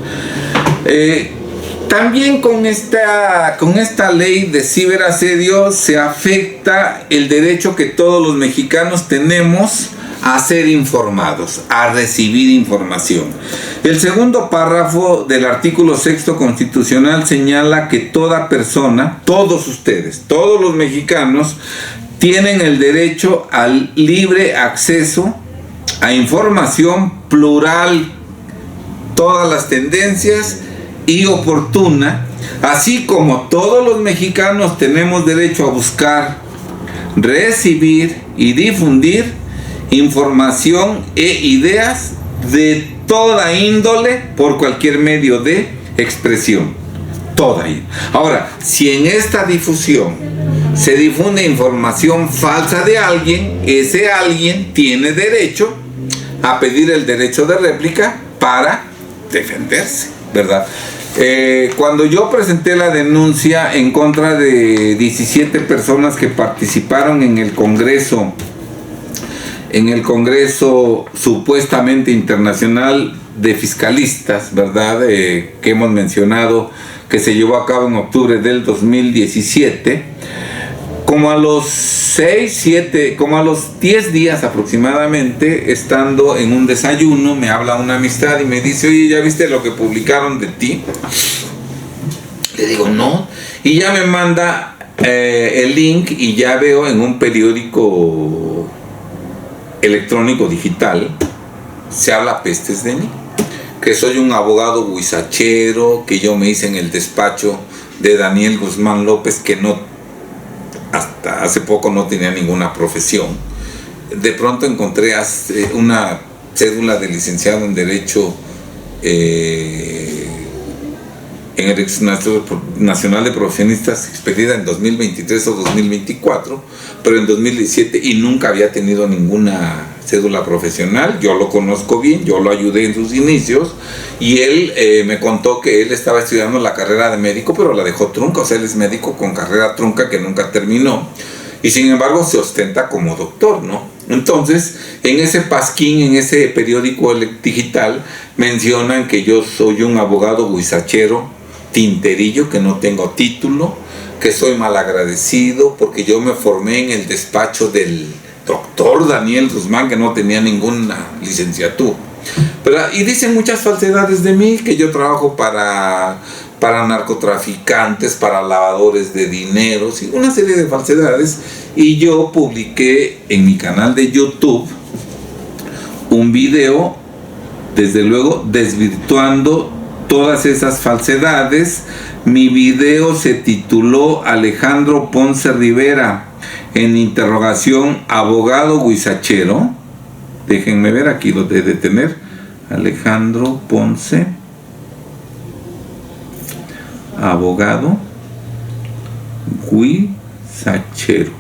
Speaker 1: También con esta ley de ciberasedio se afecta el derecho que todos los mexicanos tenemos a ser informados, a recibir información. El segundo párrafo del artículo 6º constitucional señala que toda persona, todos ustedes, todos los mexicanos, tienen el derecho al libre acceso a información plural, todas las tendencias y oportuna, así como todos los mexicanos tenemos derecho a buscar, recibir y difundir información e ideas de toda índole por cualquier medio de expresión. Toda índole. Ahora, si en esta difusión se difunde información falsa de alguien, ese alguien tiene derecho a pedir el derecho de réplica para defenderse, ¿verdad? Cuando yo presenté la denuncia en contra de 17 personas que participaron en el Congreso supuestamente internacional de fiscalistas, ¿verdad? Que hemos mencionado, que se llevó a cabo en octubre del 2017, como a los 10 días aproximadamente, estando en un desayuno, me habla una amistad y me dice: oye, ¿ya viste lo que publicaron de ti? Le digo, no. Y ya me manda el link y ya veo en un periódico electrónico digital, se habla pestes de mí, que soy un abogado huizachero, que yo me hice en el despacho de Daniel Guzmán López, que hasta hace poco no tenía ninguna profesión. De pronto encontré una cédula de licenciado en Derecho en el Registro Nacional de Profesionistas, expedida en 2023 o 2024, pero en 2017, y nunca había tenido ninguna cédula profesional. Yo lo conozco bien, yo lo ayudé en sus inicios, y él me contó que él estaba estudiando la carrera de médico, pero la dejó trunca. O sea, él es médico con carrera trunca que nunca terminó, y sin embargo se ostenta como doctor, ¿no? Entonces, en ese pasquín, en ese periódico digital, mencionan que yo soy un abogado huizachero, tinterillo, que no tengo título, que soy malagradecido porque yo me formé en el despacho del doctor Daniel Guzmán, que no tenía ninguna licenciatura. Y dicen muchas falsedades de mí, que yo trabajo para narcotraficantes, para lavadores de dineros y una serie de falsedades. Y yo publiqué en mi canal de YouTube un video, desde luego, desvirtuando todas esas falsedades. Mi video se tituló Alejandro Ponce Rivera, en interrogación, abogado huizachero. Déjenme ver, aquí lo de tener. Alejandro Ponce, abogado huizachero.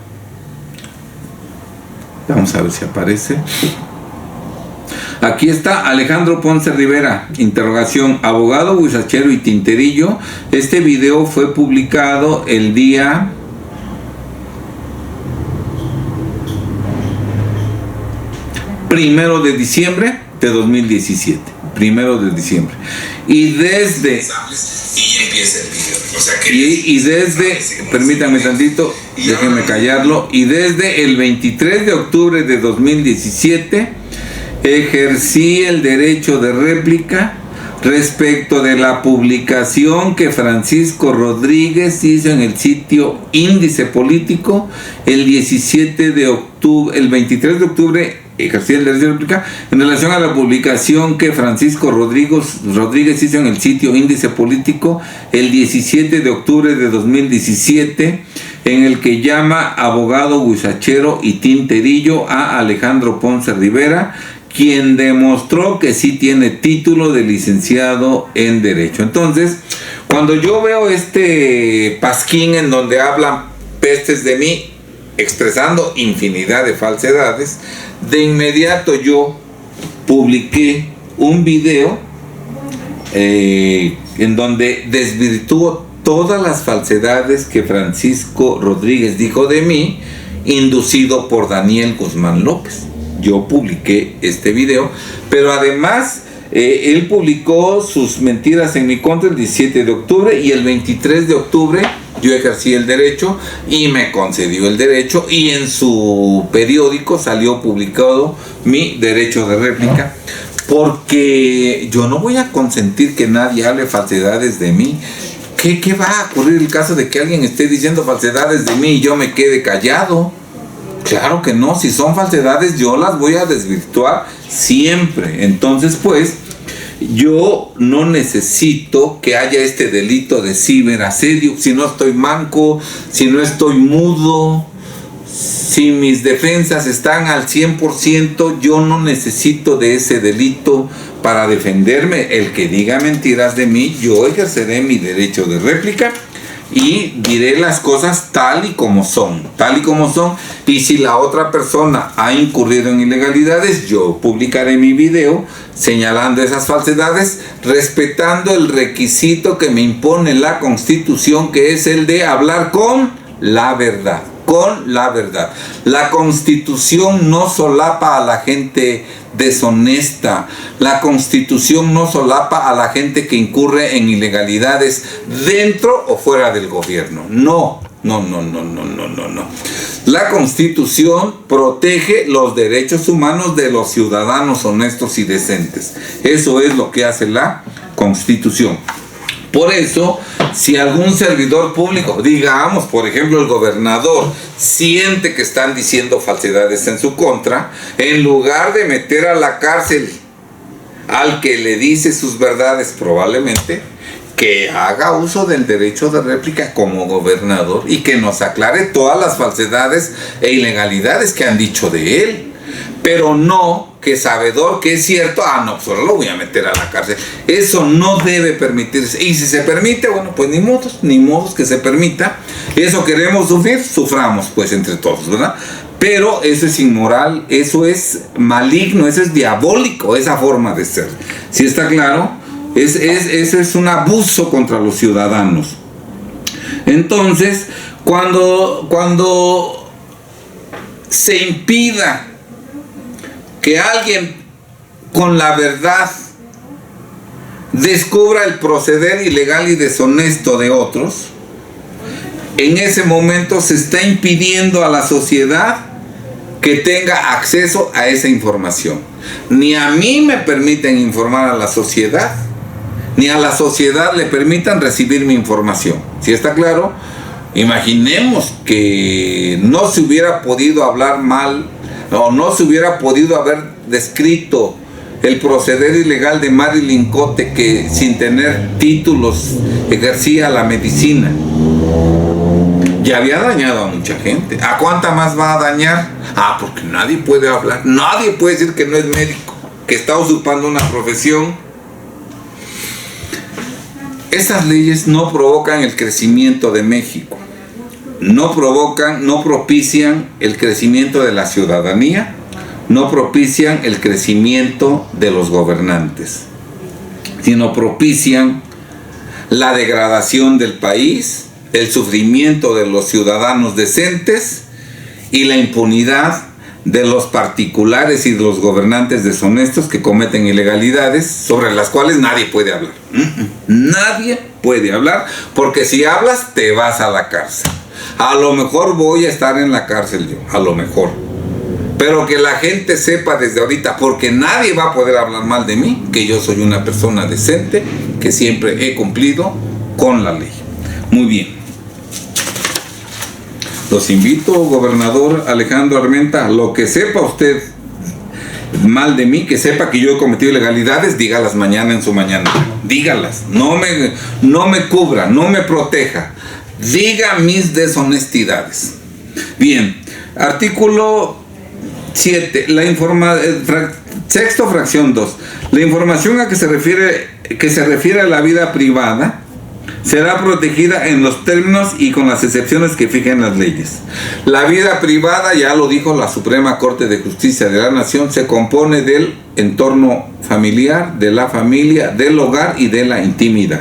Speaker 1: Vamos a ver si aparece. Aquí está Alejandro Ponce Rivera, interrogación, abogado huizachero y tinterillo. Este video fue publicado el día 1 de diciembre de 2017. 1 de diciembre. Y desde...
Speaker 2: Y empieza el video. O sea que
Speaker 1: y desde, permítanme tantito, déjenme callarlo, y desde el 23 de octubre de 2017 ejercí el derecho de réplica respecto de la publicación que Francisco Rodríguez hizo en el sitio Índice Político el 23 de octubre ejercí el derecho de réplica en relación a la publicación que Francisco Rodríguez hizo en el sitio Índice Político el 17 de octubre de 2017, en el que llama abogado huizachero y tinterillo a Alejandro Ponce Rivera, quien demostró que sí tiene título de licenciado en Derecho. Entonces, cuando yo veo este pasquín en donde hablan pestes de mí, expresando infinidad de falsedades, de inmediato yo publiqué un video en donde desvirtúo todas las falsedades que Francisco Rodríguez dijo de mí, inducido por Daniel Guzmán López. Yo publiqué este video, pero además él publicó sus mentiras en mi contra el 17 de octubre y el 23 de octubre yo ejercí el derecho y me concedió el derecho, y en su periódico salió publicado mi derecho de réplica, porque yo no voy a consentir que nadie hable falsedades de mí. ¿Qué va a ocurrir el caso de que alguien esté diciendo falsedades de mí y yo me quede callado? Claro que no, si son falsedades yo las voy a desvirtuar siempre. Entonces, pues, yo no necesito que haya este delito de ciberasedio si no estoy manco, si no estoy mudo, si mis defensas están al 100%, yo no necesito de ese delito para defenderme. El que diga mentiras de mí, yo ejerceré mi derecho de réplica y diré las cosas tal y como son, y si la otra persona ha incurrido en ilegalidades, yo publicaré mi video señalando esas falsedades, respetando el requisito que me impone la Constitución, que es el de hablar con la verdad. La Constitución no solapa a la gente deshonesta. La Constitución no solapa a la gente que incurre en ilegalidades dentro o fuera del gobierno. No. La Constitución protege los derechos humanos de los ciudadanos honestos y decentes. Eso es lo que hace la Constitución. Por eso, si algún servidor público, digamos, por ejemplo, el gobernador, siente que están diciendo falsedades en su contra, en lugar de meter a la cárcel al que le dice sus verdades, probablemente, que haga uso del derecho de réplica como gobernador y que nos aclare todas las falsedades e ilegalidades que han dicho de él. Pero no que sabedor que es cierto, no, solo lo voy a meter a la cárcel. Eso no debe permitirse. Y si se permite, bueno, pues ni modos que se permita. Eso queremos sufrir, suframos pues entre todos, ¿verdad? Pero eso es inmoral, eso es maligno, eso es diabólico, esa forma de ser. ¿Sí está claro? Eso es un abuso contra los ciudadanos. Entonces, cuando se impida que alguien con la verdad descubra el proceder ilegal y deshonesto de otros, en ese momento se está impidiendo a la sociedad que tenga acceso a esa información. Ni a mí me permiten informar a la sociedad, ni a la sociedad le permitan recibir mi información. ¿Sí está claro? Imaginemos que no se hubiera podido hablar mal, no se hubiera podido haber descrito el proceder ilegal de Marilyn Cote, que sin tener títulos ejercía la medicina. Ya había dañado a mucha gente. ¿A cuánta más va a dañar? Porque nadie puede hablar, nadie puede decir que no es médico, que está usurpando una profesión. Esas leyes no provocan el crecimiento de México, no propician el crecimiento de la ciudadanía, no propician el crecimiento de los gobernantes, sino propician la degradación del país, el sufrimiento de los ciudadanos decentes y la impunidad de los particulares y de los gobernantes deshonestos que cometen ilegalidades sobre las cuales nadie puede hablar. Nadie puede hablar, porque si hablas te vas a la cárcel. A lo mejor voy a estar en la cárcel yo, a lo mejor. Pero que la gente sepa desde ahorita, porque nadie va a poder hablar mal de mí, que yo soy una persona decente, que siempre he cumplido con la ley. Muy bien. Los invito, gobernador Alejandro Armenta, lo que sepa usted mal de mí, que sepa que yo he cometido ilegalidades, dígalas mañana en su mañana. Dígalas, no me cubra, no me proteja. Diga mis deshonestidades. Bien, artículo 7, sexto fracción 2. La información a que se refiere a la vida privada será protegida en los términos y con las excepciones que fijen las leyes. La vida privada, ya lo dijo la Suprema Corte de Justicia de la Nación, se compone del entorno familiar, de la familia, del hogar y de la intimidad.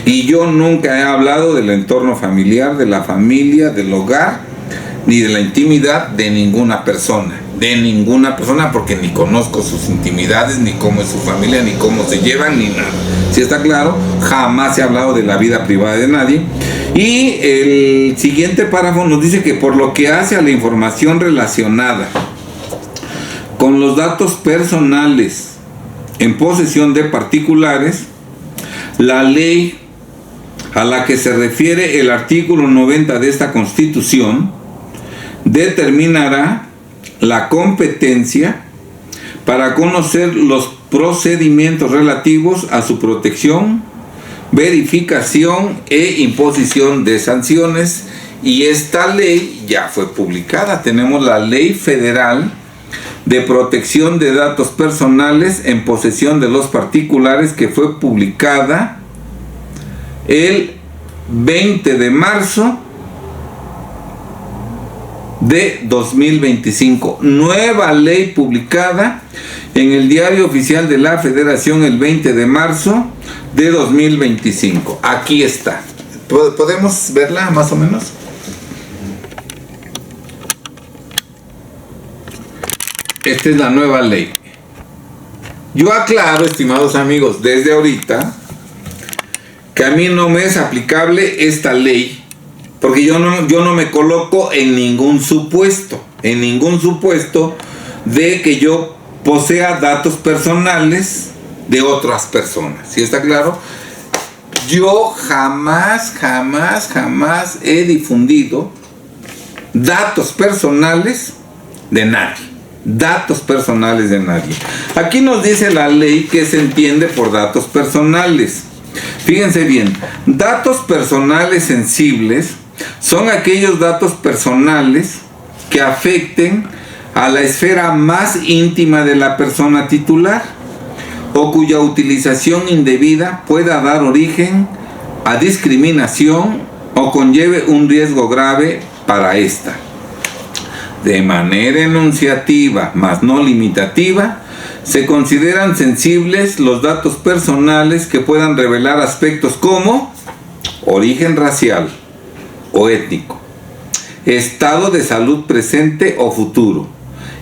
Speaker 1: Y yo nunca he hablado del entorno familiar, de la familia, del hogar, ni de la intimidad de ninguna persona. De ninguna persona, porque ni conozco sus intimidades, ni cómo es su familia, ni cómo se llevan, ni nada. ¿Sí está claro? Jamás he hablado de la vida privada de nadie. Y el siguiente párrafo nos dice que por lo que hace a la información relacionada con los datos personales en posesión de particulares, la ley a la que se refiere el artículo 90 de esta Constitución determinará la competencia para conocer los procedimientos relativos a su protección, verificación e imposición de sanciones. Y esta ley ya fue publicada. Tenemos la Ley Federal de Protección de Datos Personales en posesión de los particulares, que fue publicada el 20 de marzo de 2025. Nueva ley publicada en el Diario Oficial de la Federación el 20 de marzo de 2025. Aquí está. ¿Podemos verla más o menos? Esta es la nueva ley. Yo aclaro, estimados amigos, desde ahorita, que a mí no me es aplicable esta ley, porque yo no me coloco en ningún supuesto de que yo posea datos personales de otras personas. ¿Sí está claro? Yo jamás he difundido datos personales de nadie. Datos personales de nadie. Aquí nos dice la ley que se entiende por datos personales. Fíjense bien, datos personales sensibles son aquellos datos personales que afecten a la esfera más íntima de la persona titular, o cuya utilización indebida pueda dar origen a discriminación o conlleve un riesgo grave para ésta. De manera enunciativa, mas no limitativa, se consideran sensibles los datos personales que puedan revelar aspectos como origen racial o étnico, estado de salud presente o futuro,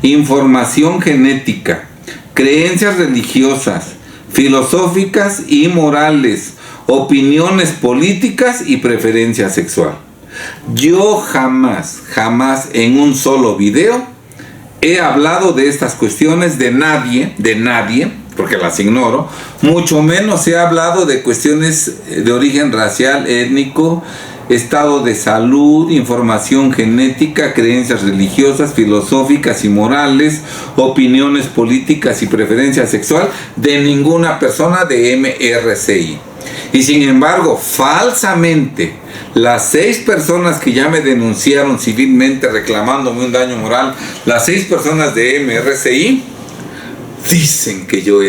Speaker 1: información genética, creencias religiosas, filosóficas y morales, opiniones políticas y preferencia sexual. Yo jamás en un solo video he hablado de estas cuestiones de nadie, porque las ignoro. Mucho menos he hablado de cuestiones de origen racial, étnico, estado de salud, información genética, creencias religiosas, filosóficas y morales, opiniones políticas y preferencia sexual de ninguna persona de MRCI. Y sin embargo, falsamente, las 6 personas que ya me denunciaron civilmente reclamándome un daño moral, las 6 personas de MRCI, dicen que yo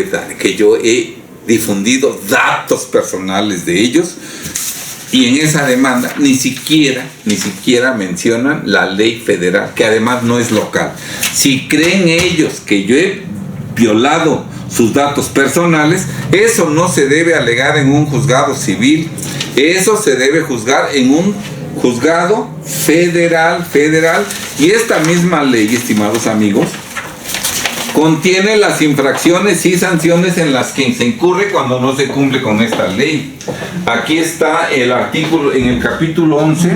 Speaker 1: he difundido datos personales de ellos, y en esa demanda ni siquiera mencionan la ley federal, que además no es local. Si creen ellos que yo he violado sus datos personales, eso no se debe alegar en un juzgado civil, eso se debe juzgar en un juzgado federal, y esta misma ley, estimados amigos, contiene las infracciones y sanciones en las que se incurre cuando no se cumple con esta ley. Aquí está el artículo en el capítulo 11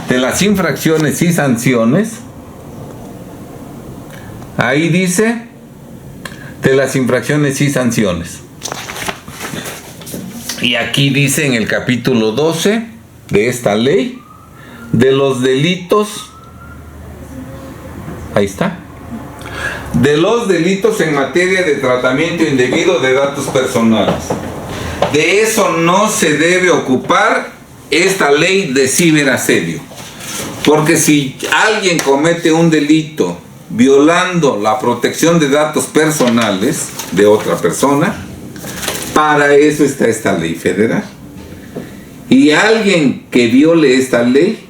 Speaker 1: de las infracciones y sanciones. Ahí dice de las infracciones y sanciones. Y aquí dice en el capítulo 12 de esta ley de los delitos. Ahí está. De los delitos en materia de tratamiento indebido de datos personales. De eso no se debe ocupar esta ley de ciberasedio. Porque si alguien comete un delito violando la protección de datos personales de otra persona, para eso está esta ley federal. Y alguien que viole esta ley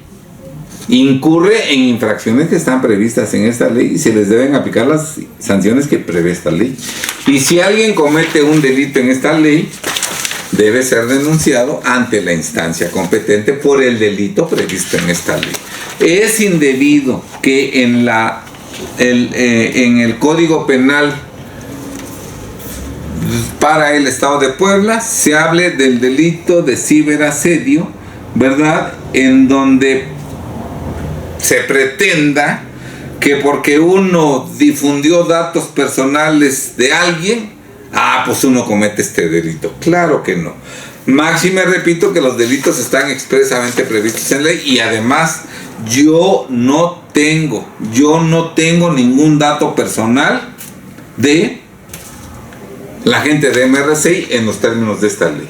Speaker 1: incurre en infracciones que están previstas en esta ley y se les deben aplicar las sanciones que prevé esta ley. Y si alguien comete un delito en esta ley, debe ser denunciado ante la instancia competente por el delito previsto en esta ley. Es indebido que en el Código Penal para el Estado de Puebla se hable del delito de ciberasedio, ¿verdad? En donde se pretenda que porque uno difundió datos personales de alguien, pues uno comete este delito. Claro que no. Máxime repito que los delitos están expresamente previstos en ley y además yo no tengo ningún dato personal de la gente de MRCI en los términos de esta ley.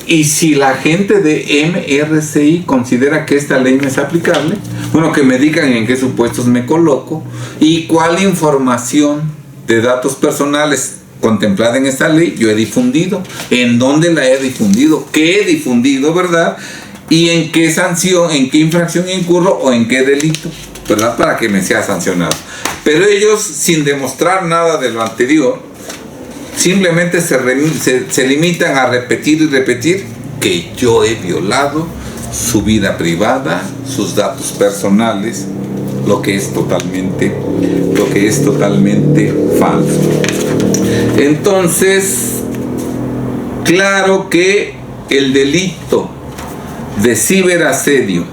Speaker 1: Y si la gente de MRCI considera que esta ley no es aplicable, bueno, que me digan en qué supuestos me coloco y cuál información de datos personales contemplada en esta ley yo he difundido, en dónde la he difundido, qué he difundido, ¿verdad? Y en qué sanción, en qué infracción incurro o en qué delito, ¿verdad? Para que me sea sancionado. Pero ellos, sin demostrar nada de lo anterior, simplemente se limitan a repetir y repetir que yo he violado su vida privada, sus datos personales, lo que es totalmente falso. Entonces, claro que el delito de ciberasedio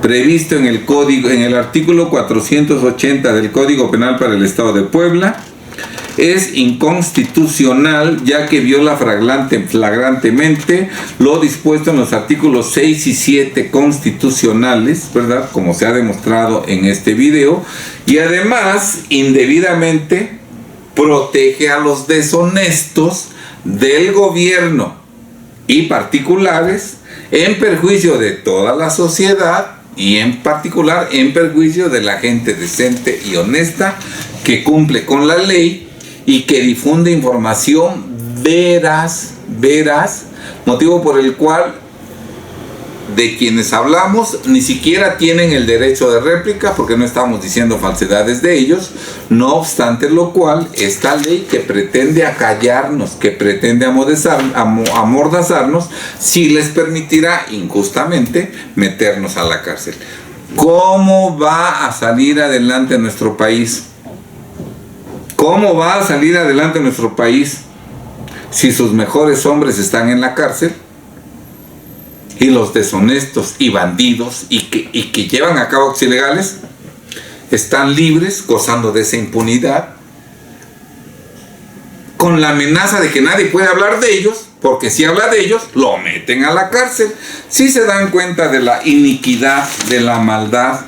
Speaker 1: previsto en el artículo 480 del Código Penal para el Estado de Puebla es inconstitucional, ya que viola flagrantemente lo dispuesto en los artículos 6 y 7 constitucionales, ¿verdad? Como se ha demostrado en este video, y además indebidamente protege a los deshonestos del gobierno y particulares en perjuicio de toda la sociedad y en particular en perjuicio de la gente decente y honesta que cumple con la ley y que difunde información veraz, motivo por el cual de quienes hablamos ni siquiera tienen el derecho de réplica porque no estamos diciendo falsedades de ellos, no obstante lo cual esta ley que pretende acallarnos, que pretende amordazarnos, sí les permitirá injustamente meternos a la cárcel. ¿Cómo va a salir adelante nuestro país? ¿Cómo va a salir adelante nuestro país si sus mejores hombres están en la cárcel y los deshonestos y bandidos y que llevan a cabo actos ilegales están libres, gozando de esa impunidad, con la amenaza de que nadie puede hablar de ellos, porque si habla de ellos, lo meten a la cárcel? ¿Sí se dan cuenta de la iniquidad, de la maldad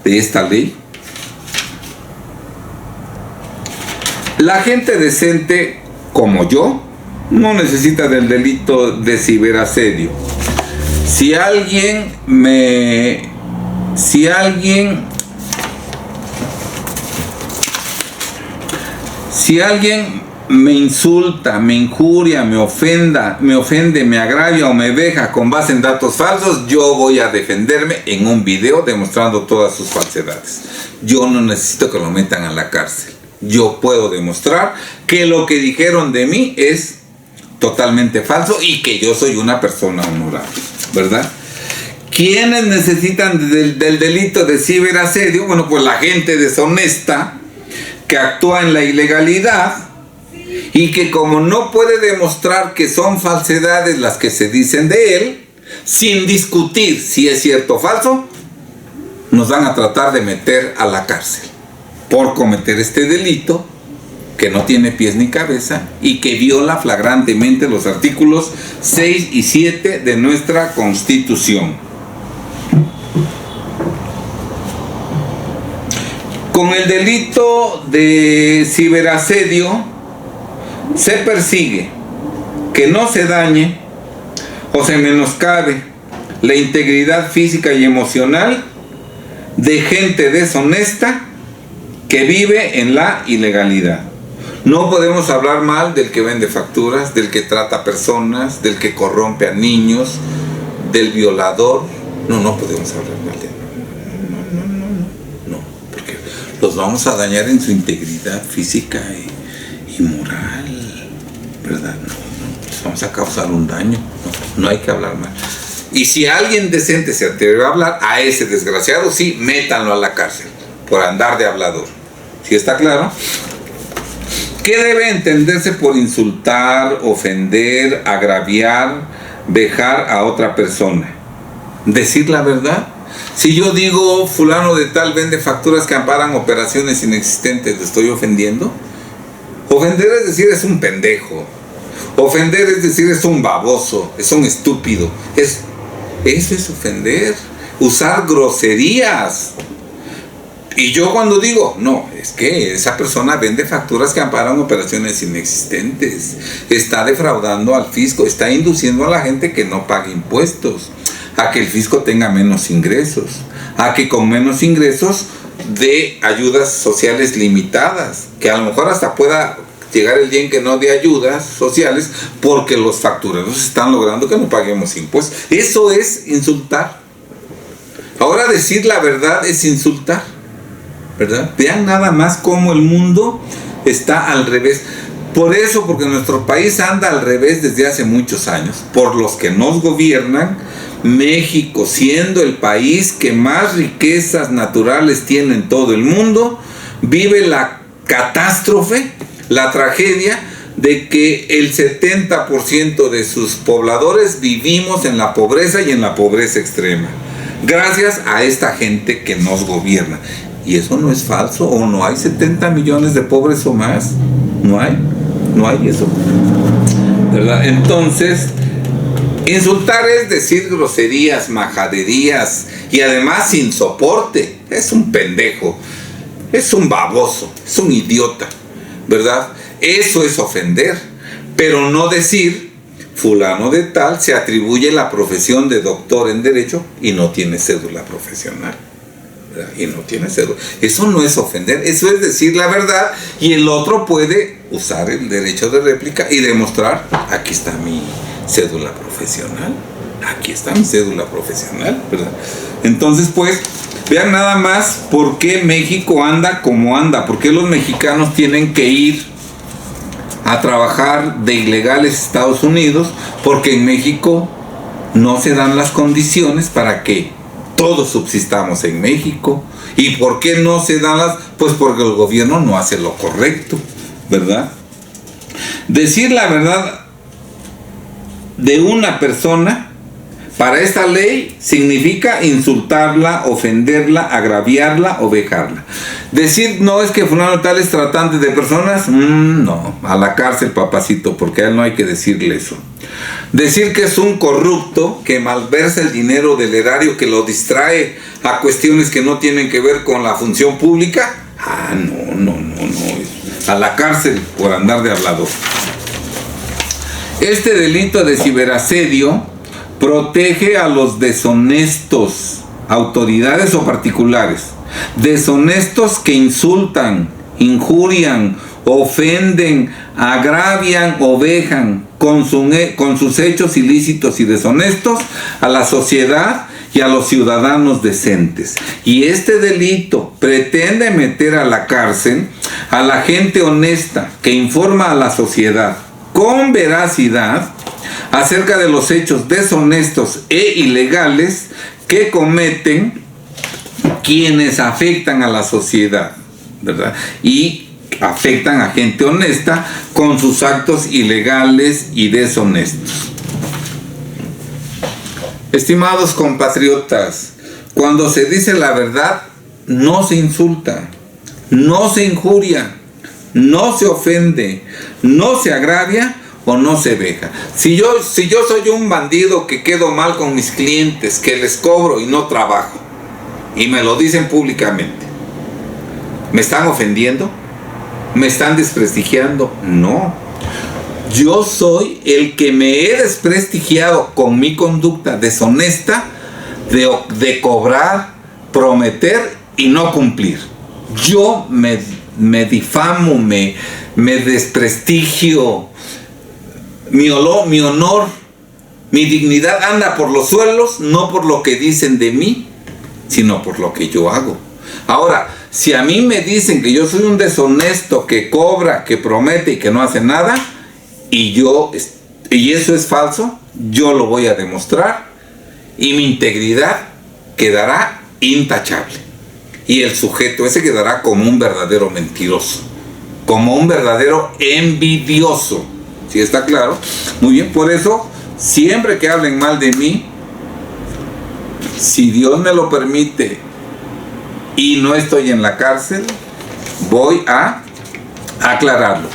Speaker 1: de esta ley? La gente decente como yo no necesita del delito de ciberasedio. Si alguien me insulta, me injuria, me ofende, me agravia o me veja con base en datos falsos, yo voy a defenderme en un video demostrando todas sus falsedades. Yo no necesito que lo metan a la cárcel. Yo puedo demostrar que lo que dijeron de mí es totalmente falso y que yo soy una persona honorable, ¿verdad? ¿Quiénes necesitan del delito de ciberasedio? Bueno, pues la gente deshonesta que actúa en la ilegalidad y que, como no puede demostrar que son falsedades las que se dicen de él, sin discutir si es cierto o falso, nos van a tratar de meter a la cárcel por cometer este delito que no tiene pies ni cabeza y que viola flagrantemente los artículos 6 y 7 de nuestra Constitución. Con el delito de ciberasedio se persigue que no se dañe o se menoscabe la integridad física y emocional de gente deshonesta que vive en la ilegalidad. No podemos hablar mal del que vende facturas, del que trata personas, del que corrompe a niños, del violador. No podemos hablar mal de él. No, porque los vamos a dañar en su integridad física y moral, ¿verdad? No, les vamos a causar un daño. No hay que hablar mal. Y si alguien decente se atreve a hablar, a ese desgraciado sí, métanlo a la cárcel por andar de hablador. ¿Sí está claro? ¿Qué debe entenderse por insultar, ofender, agraviar, vejar a otra persona? ¿Decir la verdad? Si yo digo fulano de tal vende facturas que amparan operaciones inexistentes, ¿le estoy ofendiendo? Ofender es decir es un pendejo. Ofender es decir es un baboso, es un estúpido. Eso es ofender. Usar groserías. Y yo cuando digo, no, es que esa persona vende facturas que amparan operaciones inexistentes, está defraudando al fisco, está induciendo a la gente que no pague impuestos, a que el fisco tenga menos ingresos, a que con menos ingresos dé ayudas sociales limitadas, que a lo mejor hasta pueda llegar el día en que no dé ayudas sociales porque los factureros están logrando que no paguemos impuestos. Eso es insultar. Ahora decir la verdad es insultar, ¿verdad? Vean nada más cómo el mundo está al revés. Por eso, porque nuestro país anda al revés desde hace muchos años, por los que nos gobiernan. México, siendo el país que más riquezas naturales tiene en todo el mundo, vive la catástrofe, la tragedia de que el 70% de sus pobladores vivimos en la pobreza y en la pobreza extrema, gracias a esta gente que nos gobierna. ¿Y eso no es falso? ¿O no hay 70 millones de pobres o más? No hay eso, ¿verdad? Entonces, insultar es decir groserías, majaderías y además sin soporte. Es un pendejo, es un baboso, es un idiota, ¿verdad? Eso es ofender, pero no decir fulano de tal se atribuye la profesión de doctor en derecho y no tiene cédula profesional, ¿verdad? Y no tiene cédula. Eso no es ofender, eso es decir la verdad, y el otro puede usar el derecho de réplica y demostrar: aquí está mi cédula profesional, aquí está mi cédula profesional, ¿verdad? Entonces, pues, vean nada más por qué México anda como anda, por qué los mexicanos tienen que ir a trabajar de ilegales a Estados Unidos, porque en México no se dan las condiciones para que todos subsistamos en México. ¿Y por qué no se dan las? Pues porque el gobierno no hace lo correcto, ¿verdad? Decir la verdad de una persona para esta ley significa insultarla, ofenderla, agraviarla o vejarla. Decir no es que fulano tal es tratante de personas, no, a la cárcel, papacito, porque a él no hay que decirle eso. Decir que es un corrupto que malversa el dinero del erario, que lo distrae a cuestiones que no tienen que ver con la función pública, no, a la cárcel por andar de hablador. Este delito de ciberasedio protege a los deshonestos, autoridades o particulares, deshonestos que insultan, injurian, ofenden, agravian o vejan con sus hechos ilícitos y deshonestos a la sociedad y a los ciudadanos decentes. Y este delito pretende meter a la cárcel a la gente honesta que informa a la sociedad con veracidad acerca de los hechos deshonestos e ilegales que cometen quienes afectan a la sociedad, ¿verdad? Y afectan a gente honesta con sus actos ilegales y deshonestos. Estimados compatriotas, cuando se dice la verdad, no se insulta, no se injuria, no se ofende, no se agravia o no se veja. Si yo soy un bandido que quedo mal con mis clientes, que les cobro y no trabajo, y me lo dicen públicamente, ¿me están ofendiendo? ¿Me están desprestigiando? No. Yo soy el que me he desprestigiado con mi conducta deshonesta de cobrar, prometer y no cumplir. Yo me difamo, me desprestigio, mi honor, mi dignidad anda por los suelos, no por lo que dicen de mí, sino por lo que yo hago. Ahora, si a mí me dicen que yo soy un deshonesto, que cobra, que promete y que no hace nada, y eso es falso, yo lo voy a demostrar y mi integridad quedará intachable. Y el sujeto ese quedará como un verdadero mentiroso, como un verdadero envidioso. ¿Sí está claro? Muy bien, por eso, siempre que hablen mal de mí, si Dios me lo permite y no estoy en la cárcel, voy a aclararlo.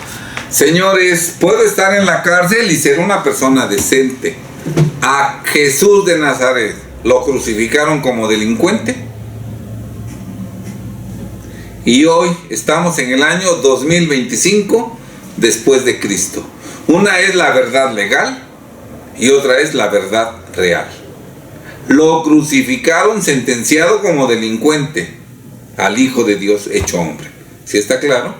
Speaker 1: Señores, puedo estar en la cárcel y ser una persona decente. A Jesús de Nazaret lo crucificaron como delincuente. Y hoy estamos en el año 2025 después de Cristo. Una es la verdad legal y otra es la verdad real. Lo crucificaron sentenciado como delincuente al Hijo de Dios hecho hombre. ¿Sí está claro?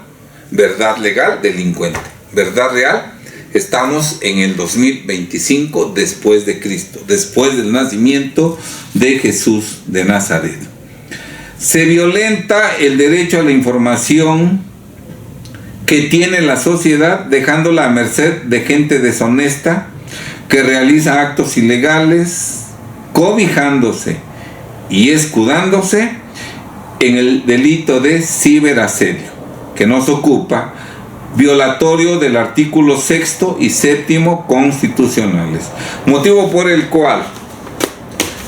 Speaker 1: Verdad legal, delincuente. Verdad real, estamos en el 2025 después de Cristo, después del nacimiento de Jesús de Nazaret. Se violenta el derecho a la información que tiene la sociedad, dejándola a merced de gente deshonesta que realiza actos ilegales, cobijándose y escudándose en el delito de ciberasedio, que nos ocupa, violatorio del artículo 6 y 7 constitucionales, motivo por el cual,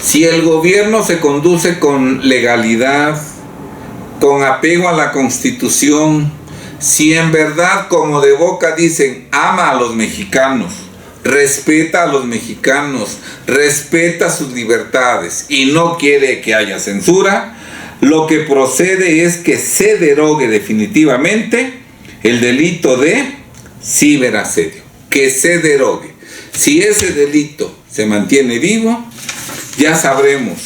Speaker 1: si el gobierno se conduce con legalidad, con apego a la Constitución, si en verdad, como de boca dicen, ama a los mexicanos, respeta a los mexicanos, respeta sus libertades y no quiere que haya censura, lo que procede es que se derogue definitivamente el delito de ciberasedio, que se derogue. Si ese delito se mantiene vivo, ya sabremos,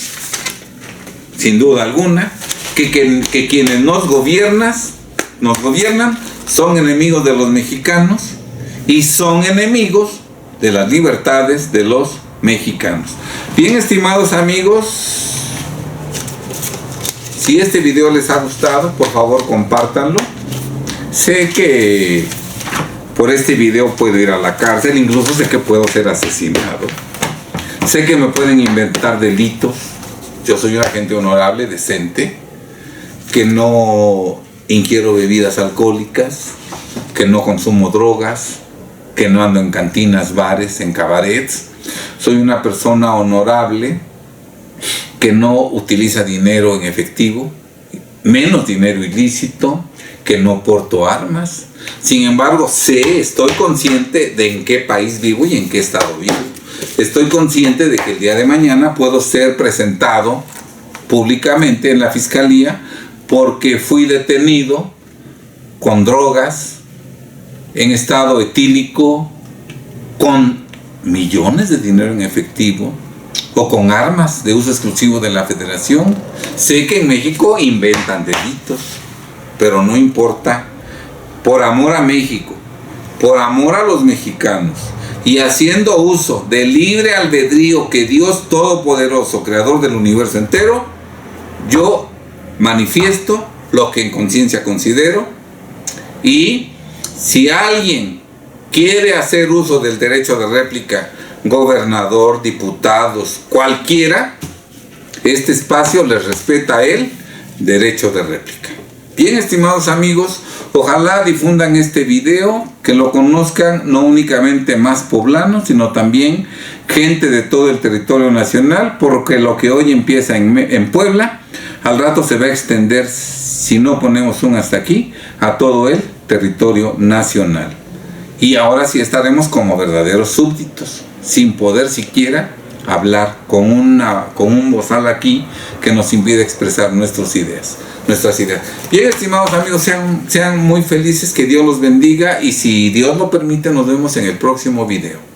Speaker 1: sin duda alguna, que quienes nos gobiernan son enemigos de los mexicanos y son enemigos de las libertades de los mexicanos. Bien, estimados amigos, si este video les ha gustado, por favor compártanlo. Sé que por este video puedo ir a la cárcel, incluso sé que puedo ser asesinado. Sé que me pueden inventar delitos. Yo soy una gente honorable, decente, que no ingiero bebidas alcohólicas, que no consumo drogas, que no ando en cantinas, bares, en cabarets. Soy una persona honorable que no utiliza dinero en efectivo, menos dinero ilícito, que no porto armas. Sin embargo, estoy consciente de en qué país vivo y en qué estado vivo. Estoy consciente de que el día de mañana puedo ser presentado públicamente en la fiscalía porque fui detenido con drogas, en estado etílico, con millones de dinero en efectivo o con armas de uso exclusivo de la Federación. Sé que en México inventan delitos, pero no importa. Por amor a México, por amor a los mexicanos y haciendo uso del libre albedrío que Dios Todopoderoso, Creador del universo entero, yo manifiesto lo que en conciencia considero. Y si alguien quiere hacer uso del derecho de réplica, gobernador, diputados, cualquiera, Este espacio les respeta el derecho de réplica. Bien, estimados amigos, ojalá difundan este video, que lo conozcan no únicamente más poblanos, sino también gente de todo el territorio nacional, porque lo que hoy empieza en Puebla, al rato se va a extender, si no ponemos un hasta aquí, a todo el territorio nacional. Y ahora sí estaremos como verdaderos súbditos, sin poder siquiera hablar con un bozal aquí que nos impide expresar nuestras ideas. Bien, estimados amigos, sean muy felices, que Dios los bendiga, y si Dios lo permite, nos vemos en el próximo video.